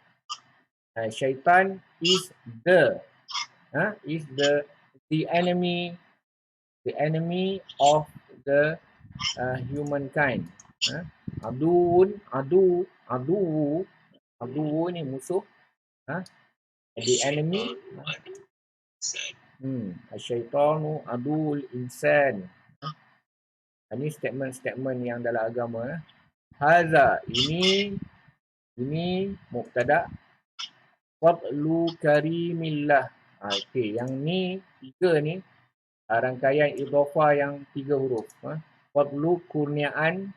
syaitan is the enemy of the humankind. Adu ni musuh. The enemy. Asyaitanu adul insan. Ini statement yang dalam agama. Haza, ini mubtada. Fadlu karimillah. Okey, yang ni tiga ni rangkaian idhofah yang 3 huruf. Fadlu kurniaan,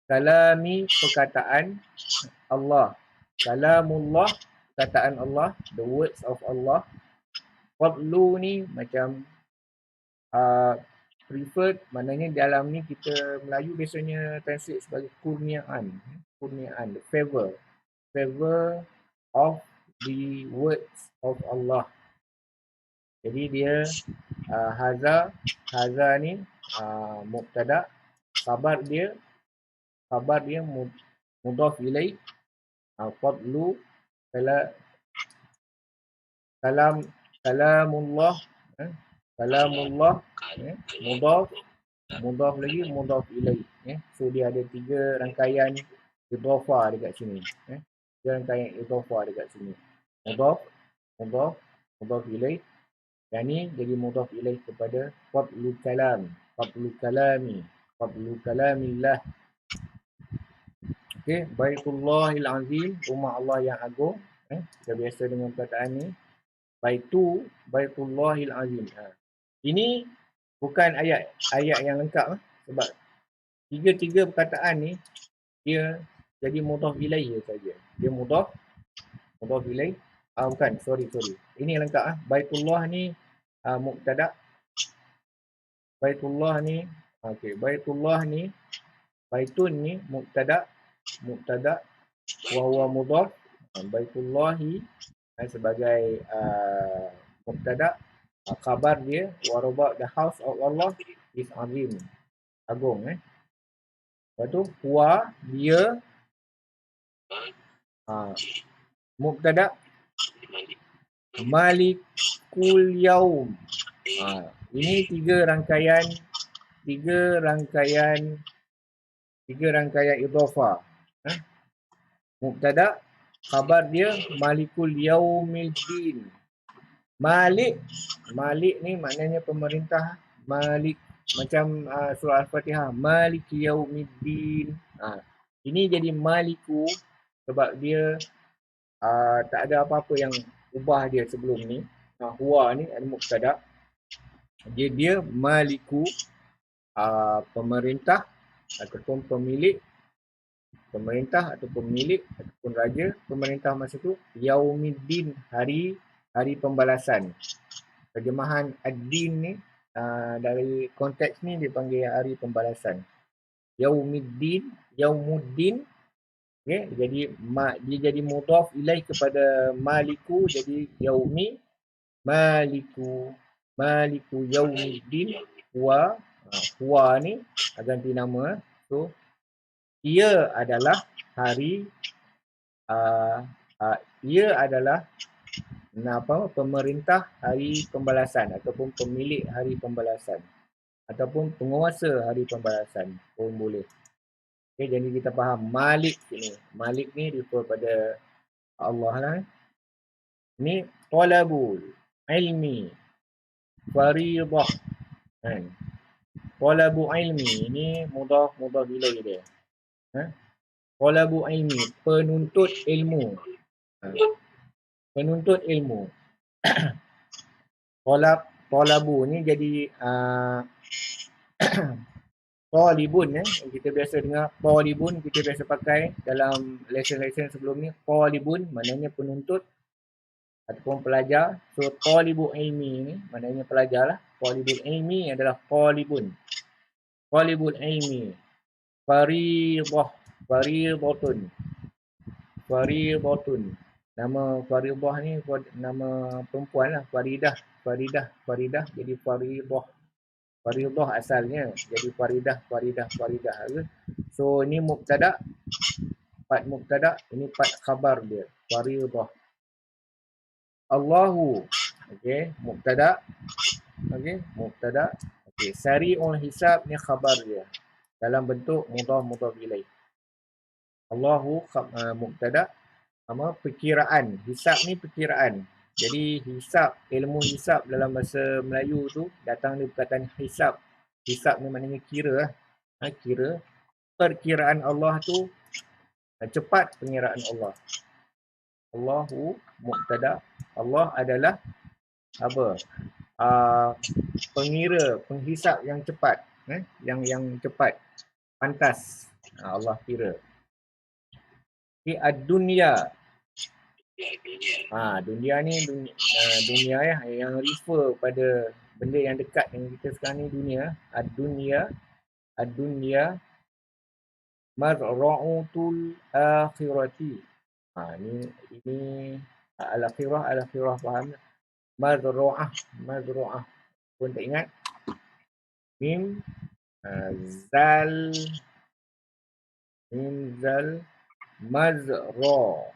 kalami perkataan Allah, kalamullah perkataan Allah, the words of Allah. Fadlu ni macam preferred, maknanya dalam ni kita Melayu biasanya translate sebagai kurniaan. kurniaan, favor of the words of Allah. Jadi dia haza ni mubtada, khabar dia mudhaf ilaih, fadlu kalamullah, kalamullah, mudhaf lagi mudhaf ilaih. So dia ada 3 rangkaian idhafah dekat sini. 3 rangkaian idhafah dekat sini. Mudhaf ilaih. Dan ni jadi mudhaf ilaih kepada fadlu kalamillah. Okey, Baitullahil Azim, rumah Allah yang agung. Kita biasa dengan perkataan ni. Baitullahil Azim. Ini bukan ayat yang lengkap, sebab 3 perkataan ni dia jadi mudhaf ilaih saja. Dia mudhaf ilaih. Bukan, sorry. Ini lengkap. Baitullah ni mubtada. Baitullah ni, Baitullah ni, Baitun ni mubtada wa huwa mudhaf. Baitullahi sebagai mubtada, khabar dia wa about the house of Allah is azim, agung. Lepas tu huwa dia mubtada malikul yaum. Ini 3 rangkaian idhafah. Mubtada, khabar dia malikul yaumiddin. Malik ni maknanya pemerintah. Malik macam surah Al-Fatihah, maliki yaumiddin. Ini jadi maliku sebab dia tak ada apa-apa yang ubah dia sebelum ni. Huwa ni ada mubtada. Dia maliku, pemerintah ataupun pemilik, pemerintah ataupun pemilik ataupun raja, pemerintah masa tu, yaumiddin, hari pembalasan. Terjemahan ad-din ni dari konteks ni dipanggil hari pembalasan. Yaumiddin, yaumuddin, okay, dia jadi mudhaf ilaih kepada maliku, jadi yaumi, maliku yaumiddin. Huwa ni ganti nama. So ia adalah hari pemerintah hari pembalasan ataupun pemilik hari pembalasan ataupun penguasa hari pembalasan pun boleh. Okay, jadi kita faham Malik ni. Malik ni refer pada Allah lah. Ni talabul ilmi faridah. Talabu ilmi ni mudhaf ilaih dia. Talabu ilmi, penuntut ilmu. Penuntut ilmu. Talabu ni jadi talibun. Kita biasa dengar talibun, kita biasa pakai dalam lesson-lesson sebelum ni. Talibun maknanya penuntut ataupun pelajar. So talibu ilmi ni maknanya pelajar lah. Talibul ilmi adalah talibun. Talibul ilmi faridatun. Nama faridah ni nama perempuan lah. Faridah jadi faridah. Faridah asalnya jadi faridah. So ini mubtada, part mubtada, ini part khabar dia, faridah. Allahu, mubtada. Sari'ul hisab ni khabar dia dalam bentuk mudhaf ilaih. Allahu mubtada, perkiraan. Hisab ni perkiraan. Jadi hisab, ilmu hisab dalam bahasa Melayu tu datang dari perkataan hisab. Hisab ni maknanya kira. Kira. Perkiraan Allah tu cepat pengiraan Allah. Allahu mubtada. Allah adalah apa? Pengira, penghisap yang cepat, yang cepat, pantas. Allah kira. Ad-dunya. Dunia ni dunia yang refer pada benda yang dekat dengan kita sekarang ni, dunia. Ad-dunya Mazra'utul akhirati. Ini al-akhirah faham. Mazra'ah pun tak ingat. Mim zal mazra',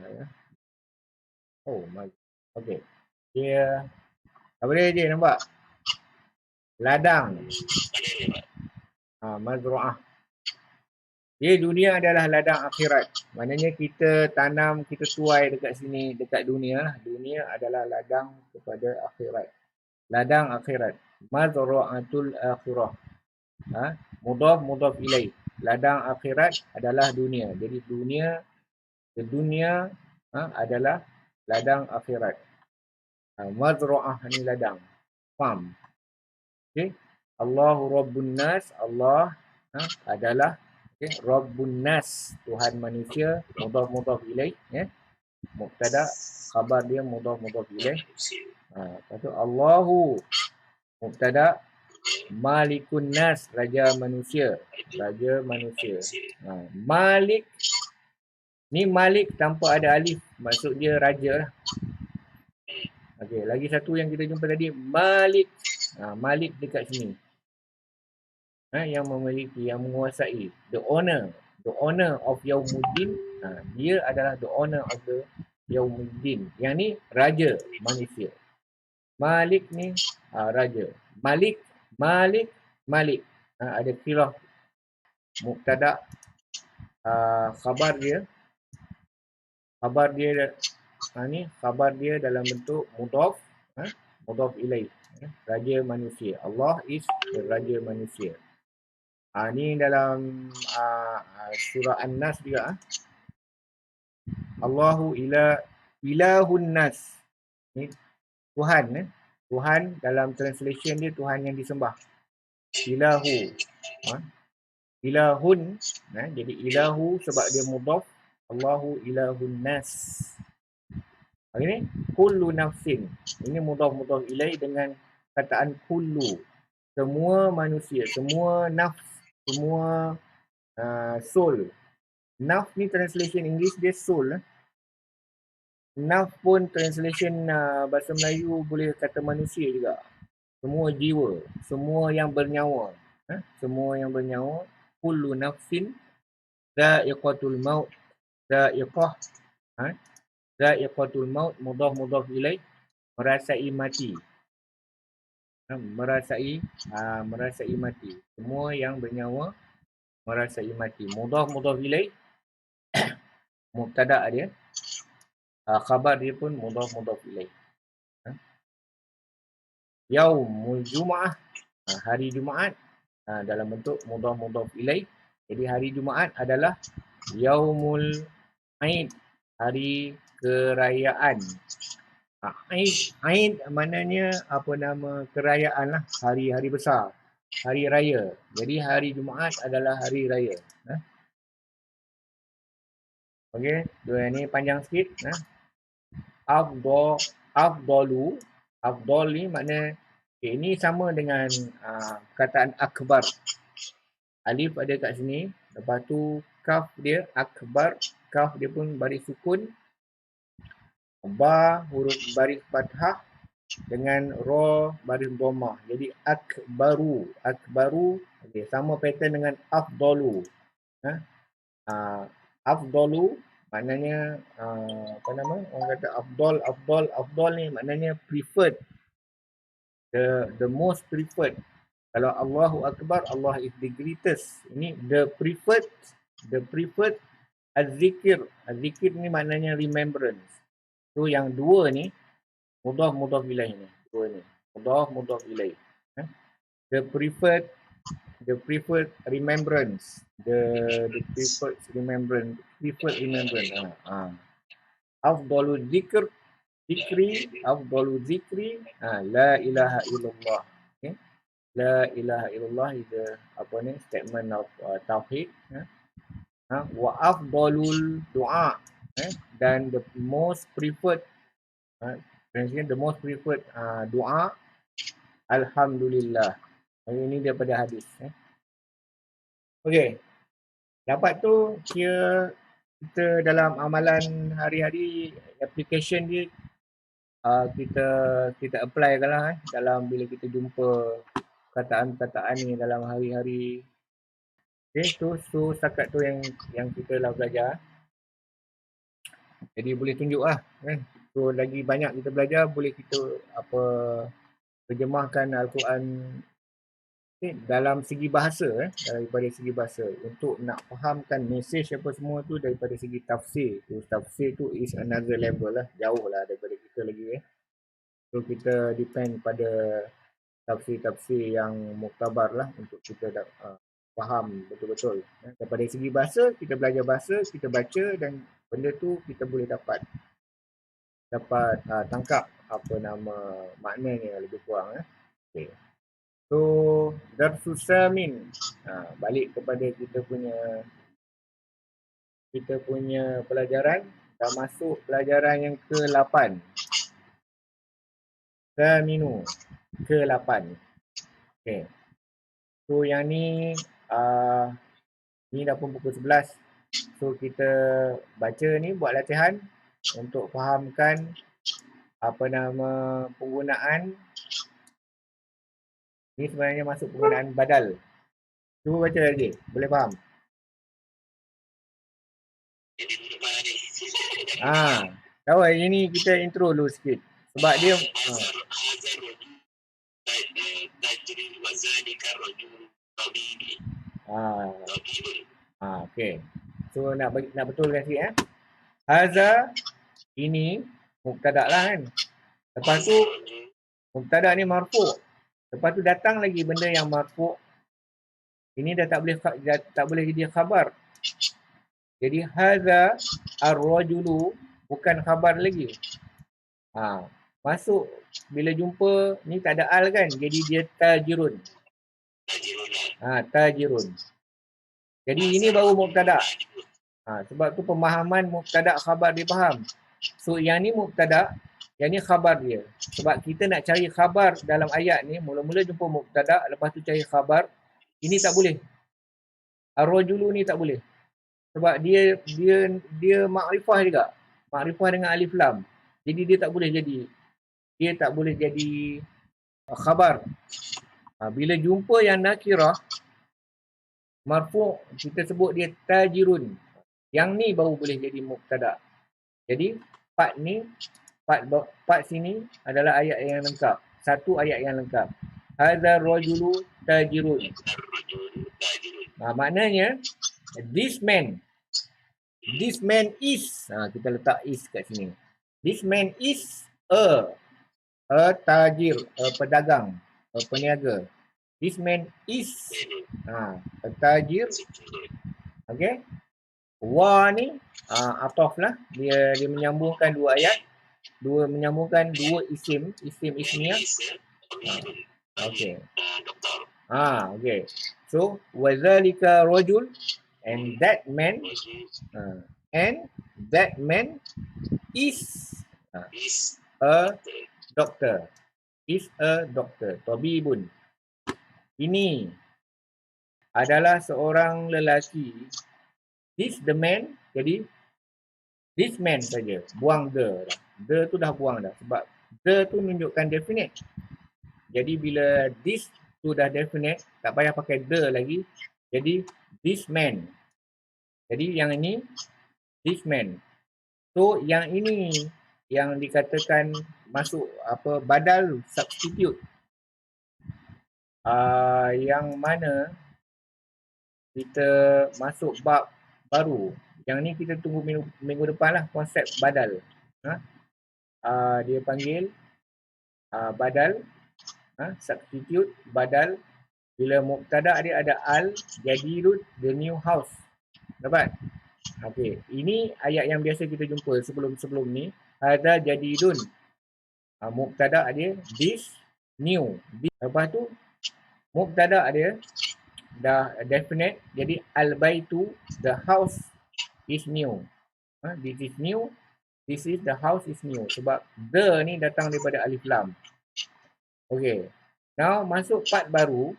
ya. Oh, okey. Dia apa dia nampak? Ladang. Mazra'ah. Dia dunia adalah ladang akhirat. Maknanya kita tanam, kita tuai dekat sini, dekat dunia. Dunia adalah ladang kepada akhirat. Ladang akhirat. Mazra'atul akhirah. Mudhaf ilaih. Ladang akhirat adalah dunia. Jadi dunia adalah ladang akhirat. Mazra'ah ni ladang. Farm. Okay. Allahu Rabbun Nas. Allah adalah Rabbun Nas, Tuhan manusia. Mudhaf ilaih, ya. Mubtada, khabar dia mudhaf ilaih. Lepas tu Allahu mubtada, Malikun Nas, raja manusia. Malik ni Malik tanpa ada alif, maksud dia raja lah. Okey, lagi satu yang kita jumpa tadi, Malik. Malik dekat sini. Yang memiliki, yang menguasai, the owner of Yaumuddin. Dia adalah the owner of the Yaumuddin. Yang ni raja manusia. Malik ni raja. Malik. Ada qirah mubtada, khabar dia ni khabar dia dalam bentuk mudhaf ilaih. Raja manusia. Allah is the raja manusia. Ni dalam surah An-Nas juga. Allahu ilahun nas. Ni Tuhan. Tuhan dalam translation dia Tuhan yang disembah. Ilahu. Ilahun. Jadi ilahu sebab dia mudhaf. Allahu ilahun nas. Ini kullu nafsin. Ini mudhaf ilaih dengan kataan kullu. Semua manusia, semua nafs, semua soul. Nafs ni translation English dia soul. Nafs pun translation bahasa Melayu boleh kata manusia juga. Semua jiwa, semua yang bernyawa. Semua yang bernyawa. Kullu nafsin dha'iqatul maut. Dha'iqatul maut, mudhaf ilaih, merasai mati. Merasai mati. Semua yang bernyawa merasai mati. Mudhaf ilaih, mubtada dia. Khabar dia pun mudhaf ilaih. Yaumul Jum'ah, hari Jumaat, dalam bentuk mudhaf ilaih. Jadi hari Jumaat adalah Yaumul Aid, hari kerajaan. Aid maknanya kerajaan lah, hari besar, hari raya. Jadi hari Jumaat adalah hari raya. Okey, dua ni panjang sikit. Afdalu ni makna ini sama dengan perkataan akbar. Alif ada kat sini, lepas tu kaf dia akbar, kaf dia pun baris sukun, ba huruf baris fathah dengan ra baris dhammah. Jadi akbaru. Okey, sama pattern dengan afdalu. Afdalu maknanya orang kata afdal ni maknanya preferred, the most preferred. Kalau Allahu Akbar, Allah is the greatest. Ini the preferred az-zikir ni maknanya remembrance. So yang dua ni mudhaf ilaih ni, dua ni mudhaf ilaih. The preferred remembrance, the preferred remembrance. Afdalul zikri, la ilaha illallah. Okay? La ilaha illallah is the statement of tauhid. Wa afdalul du'a, dan the most preferred doa, alhamdulillah. Ini daripada hadis. Okey. Dapat tu kira kita dalam amalan hari-hari, application dia kita apply kan lah dalam bila kita jumpa perkataan-perkataan ni dalam hari-hari. Okay, tu setakat tu yang kita lah belajar. Jadi boleh tunjuk lah kan. So lagi banyak kita belajar, boleh kita terjemahkan Al-Quran dalam segi bahasa daripada segi bahasa untuk nak fahamkan mesej apa semua tu daripada segi tafsir. Tafsir tu is another level lah, jauh lah daripada kita lagi. So kita depend pada tafsir-tafsir yang muktabar lah untuk kita faham betul-betul. Daripada segi bahasa, kita belajar bahasa, kita baca dan benda tu kita boleh dapat tangkap apa nama maknanya lebih kurang. Okay. So Darsus Samin, balik kepada kita punya pelajaran. Dah masuk pelajaran yang ke-8. Saminu ke-8. Okay. So yang ni dah pun pukul 11. So kita baca ni buat latihan untuk fahamkan apa nama penggunaan. Ni sebenarnya masuk penggunaan badal. Cuba baca lagi, boleh faham? Tahu ini kita intro dulu sikit. Sebab dia okey. So nak betulkan sikit Haza ini mubtada lah kan. Lepas tu mubtada ni marfu'. Lepas tu datang lagi benda yang marfu'. Ini dah tak boleh jadi khabar. Jadi haza ar-rajulu bukan khabar lagi. Masuk bila jumpa ni tak ada al kan. Jadi dia tajirun. Tajirun. Jadi ini baru mubtada. Sebab tu pemahaman mubtada khabar dia faham. So yang ni mubtada, yang ni khabar dia. Sebab kita nak cari khabar dalam ayat ni, mula-mula jumpa mubtada, lepas tu cari khabar. Ini tak boleh. Ar-rajulu ni tak boleh. Sebab dia makrifah juga. Makrifah dengan alif lam. Jadi dia tak boleh jadi khabar. Bila jumpa yang nakirah marfu', kita sebut dia tajirun. Yang ni baru boleh jadi mubtada. Jadi part sini adalah ayat yang lengkap. Satu ayat yang lengkap. Hadza rajulu tajirun. Maknanya this man is, kita letak is kat sini. This man is a tajir, a pedagang, a peniaga. This man is a tajir. Okay. Wa ni ataf lah. Dia menyambungkan dua ayat. Menyambungkan dua isim ismiyah. Okay. Okay. So wazalika rajul, and that man is a doctor. Is a doctor. Tabibun. Ini adalah seorang lelaki. This the man. Jadi this man saja. Buang the. The tu dah buang dah. Sebab the tu menunjukkan definite. Jadi bila this tu dah definite, tak payah pakai the lagi. Jadi this man. Jadi yang ini this man. So yang ini yang dikatakan masuk badal substitute. Yang mana kita masuk bab baru. Yang ni kita tunggu minggu depan lah, konsep badal. Dia panggil badal, substitute, badal. Bila mubtada dia ada al, jadidun, the new house. Dapat? Okay. Ini ayat yang biasa kita jumpa sebelum ni. Hadza jadidun. Mubtada dia this, new. Lepas tu mubtada dia dah definite. Jadi al-baitu, the house is new. This is new. This is the house is new. Sebab the ni datang daripada alif lam. Okay. Now masuk part baru.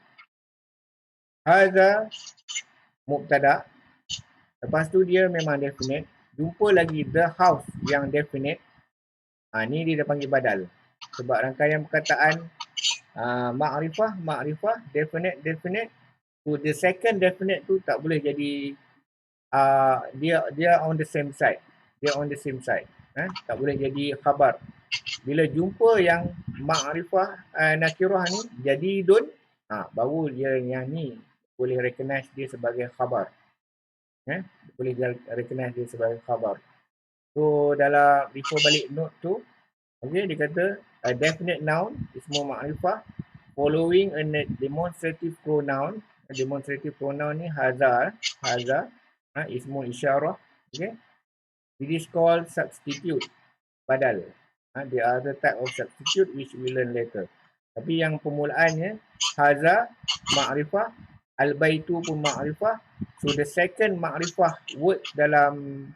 Hadza mubtada. Lepas tu dia memang definite. Jumpa lagi the house yang definite. Ni dia dah panggil badal. Sebab rangkaian perkataan ma'rifah, definite. So the second definite tu tak boleh jadi dia on the same side. Tak boleh jadi khabar. Bila jumpa yang ma'rifah nakirah ni jadi dun, baru dia yang ni boleh recognize dia sebagai khabar. Boleh recognize dia sebagai khabar. So dalam before balik note tu, dia kata a definite noun ismu ma'rifah following a demonstrative pronoun. Demonstrative pronoun ni haza, ismu isyarah. It is called substitute, badal. The other type of substitute which we learn later. Tapi yang permulaannya haza ma'rifah, al-baitu pun ma'rifah. So the second ma'rifah word dalam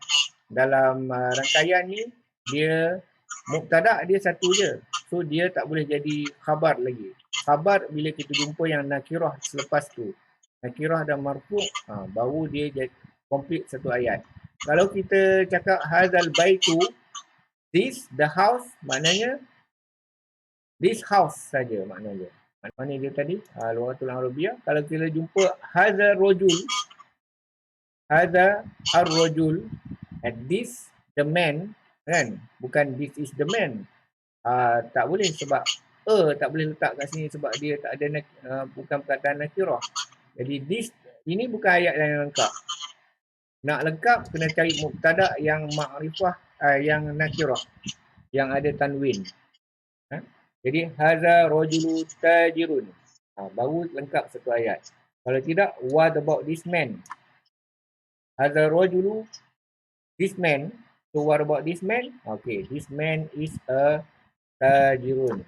rangkaian ni, dia mubtada dia satu je. So dia tak boleh jadi khabar lagi. Khabar bila kita jumpa yang nakirah selepas tu. Nakirah dan marfu', baru dia jadi complete satu ayat. Kalau kita cakap hazal baitu, this, the house, maknanya this house saja maknanya. Mana dia tadi? Lughatul Arabiyyah. Kalau kita jumpa hadza rajul, hadza ar-rajul, at this the man, kan? Bukan this is the man. Tak boleh sebab tak boleh letak kat sini sebab dia tak ada bukan perkataan nakirah. Jadi this ini bukan ayat yang lengkap. Nak lengkap kena cari mubtada yang ma'rifah yang nakirah, yang ada tanwin. Jadi hadza rajulu tajirun. Baru lengkap satu ayat. Kalau tidak, what about this man? Hadza rajulu, this man. So what about this man? Okay, this man is a tajirun.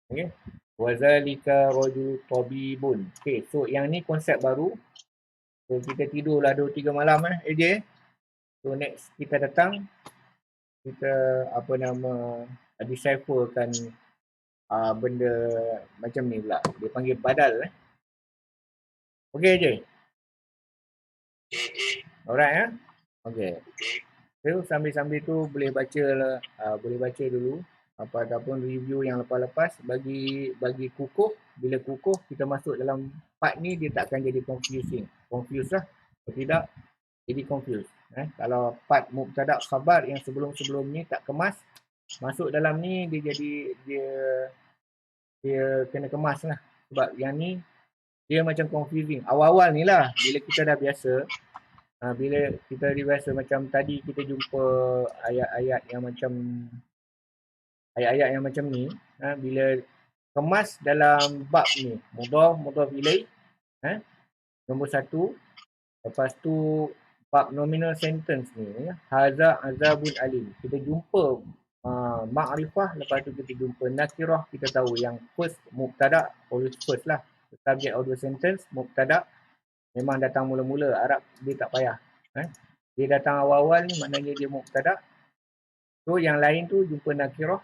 Okay. Wa zalika rajulu tabibun. Okay, so yang ni konsep baru. So kita tidurlah 2-3 malam AJ. So next kita datang, kita decipherkan benda macam ni pula. Dia panggil badal. Okay je. Alright Okay. So sambil-sambil tu boleh baca dulu apa-apapun review yang lepas-lepas bagi kukuh. Bila kukuh kita masuk dalam part ni dia tak akan jadi confuse lah. Kalau tidak jadi confuse. Kalau part mubtada khabar yang sebelum-sebelum ni tak kemas, masuk dalam ni dia kena kemas lah. Sebab yang ni dia macam confusing. Awal-awal ni lah, bila kita dah biasa, macam tadi kita jumpa ayat-ayat yang macam ni, bila kemas dalam bab ni, mudhaf ilaih, nombor 1, lepas tu bab nominal sentence ni, haza azabun alim. Kita jumpa ma'rifah, lepas tu kita jumpa nakirah, kita tahu yang first mubtada, always first lah. Subject of the sentence, mubtada, memang datang mula-mula. Arab dia tak payah. Dia datang awal-awal ni maknanya dia mubtada. So yang lain tu jumpa nakirah.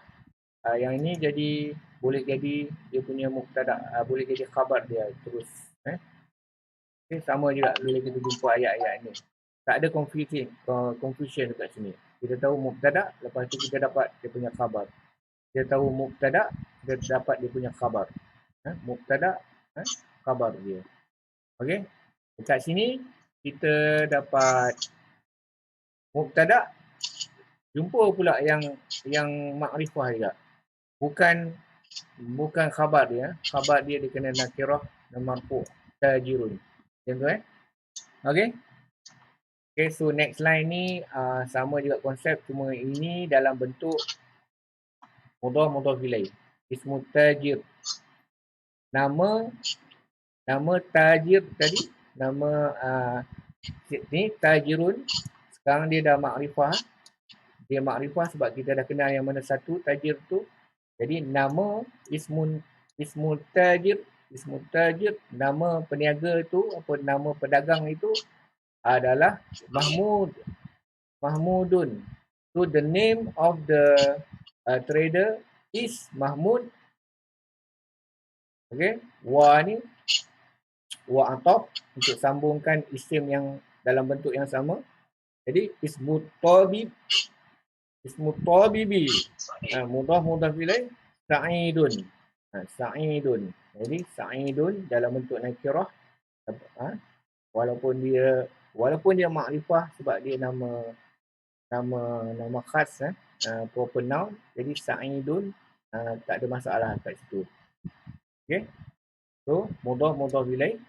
Yang ini boleh jadi dia punya mubtada, boleh jadi khabar dia terus. Okay, sama juga bila kita jumpa ayat-ayat ni. Tak ada confusion dekat sini. Kita tahu mubtada, lepas tu kita dapat dia punya khabar. Kita tahu mubtada, kita dapat dia punya khabar. Mubtada, khabar dia. Okey. Dekat sini kita dapat mubtada, jumpa pula yang ma'rifah juga. Bukan khabar dia. Khabar dia kena nakirah dan marfu' tajirun. Macam tu Okey. Okay, so next line ni sama juga konsep, cuma ini dalam bentuk mudhaf ilaih. Ismu tajir. Nama tajir tadi, nama ni tajirun. Sekarang dia dah ma'rifah. Dia ma'rifah sebab kita dah kenal yang mana satu tajir tu. Jadi nama ismu tajir, nama peniaga tu, nama pedagang itu adalah Mahmudun. So the name of the trader is Mahmud. Okay, wa ni wa ataf untuk sambungkan isim yang dalam bentuk yang sama. Jadi ismu tabibi. Mudhaf ilaih sa'idun. Sa'idun. Jadi sa'idun dalam bentuk nakirah, walaupun dia makrifah sebab dia nama khas, proper noun. Jadi sa'idun tak ada masalah kat situ. Okey. So mudhaf ilaih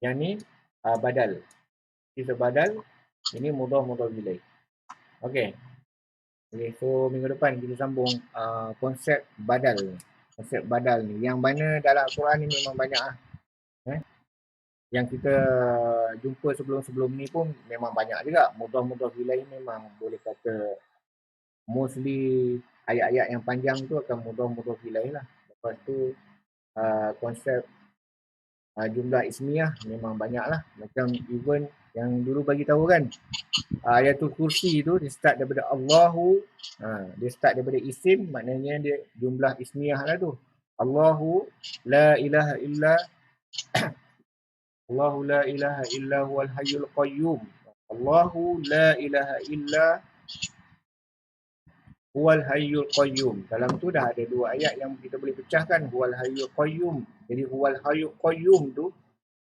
yang ni badal. Kita badal, ini mudhaf ilaih. Okey. Okay, so minggu depan kita sambung konsep badal ni. Konsep badal ni. Yang mana dalam Al-Quran ni memang banyak lah. Yang kita jumpa sebelum-sebelum ni pun memang banyak juga. Mudhaf ilaih memang boleh kata mostly ayat-ayat yang panjang tu akan mudhaf ilaih lah. Lepas tu konsep jumlah ismiyah memang banyak lah. Macam even yang dulu bagi tahu kan, ayatul kursi tu dia start daripada Allahu, dia start daripada isim, maknanya dia jumlah ismiyah lah tu. Allahu la ilaha illa Allahu la ilaha illa huwal hayyul qayyum. Allahu la ilaha illa huwal hayyul qayyum. Dalam tu dah ada dua ayat yang kita boleh pecahkan, huwal hayyul qayyum. Jadi huwal hayyul qayyum tu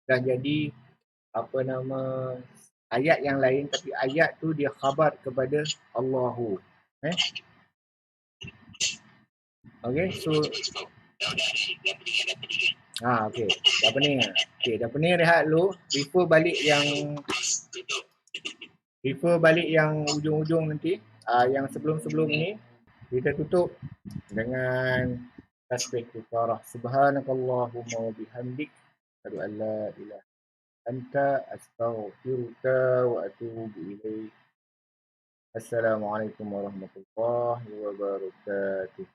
dah jadi ayat yang lain, tapi ayat tu dia khabar kepada Allahu. Okay, so okey. Dah pening ah. Okey, dah pening, rehat dulu. Refer balik yang ujung-ujung nanti. Yang sebelum-sebelum ni kita tutup dengan tasbih kafarah. Subhanakallahumma wa bihamdik, asyhadu an la ilaha anta astaghfiruka wa atubu ilaik. Assalamualaikum warahmatullahi wabarakatuh.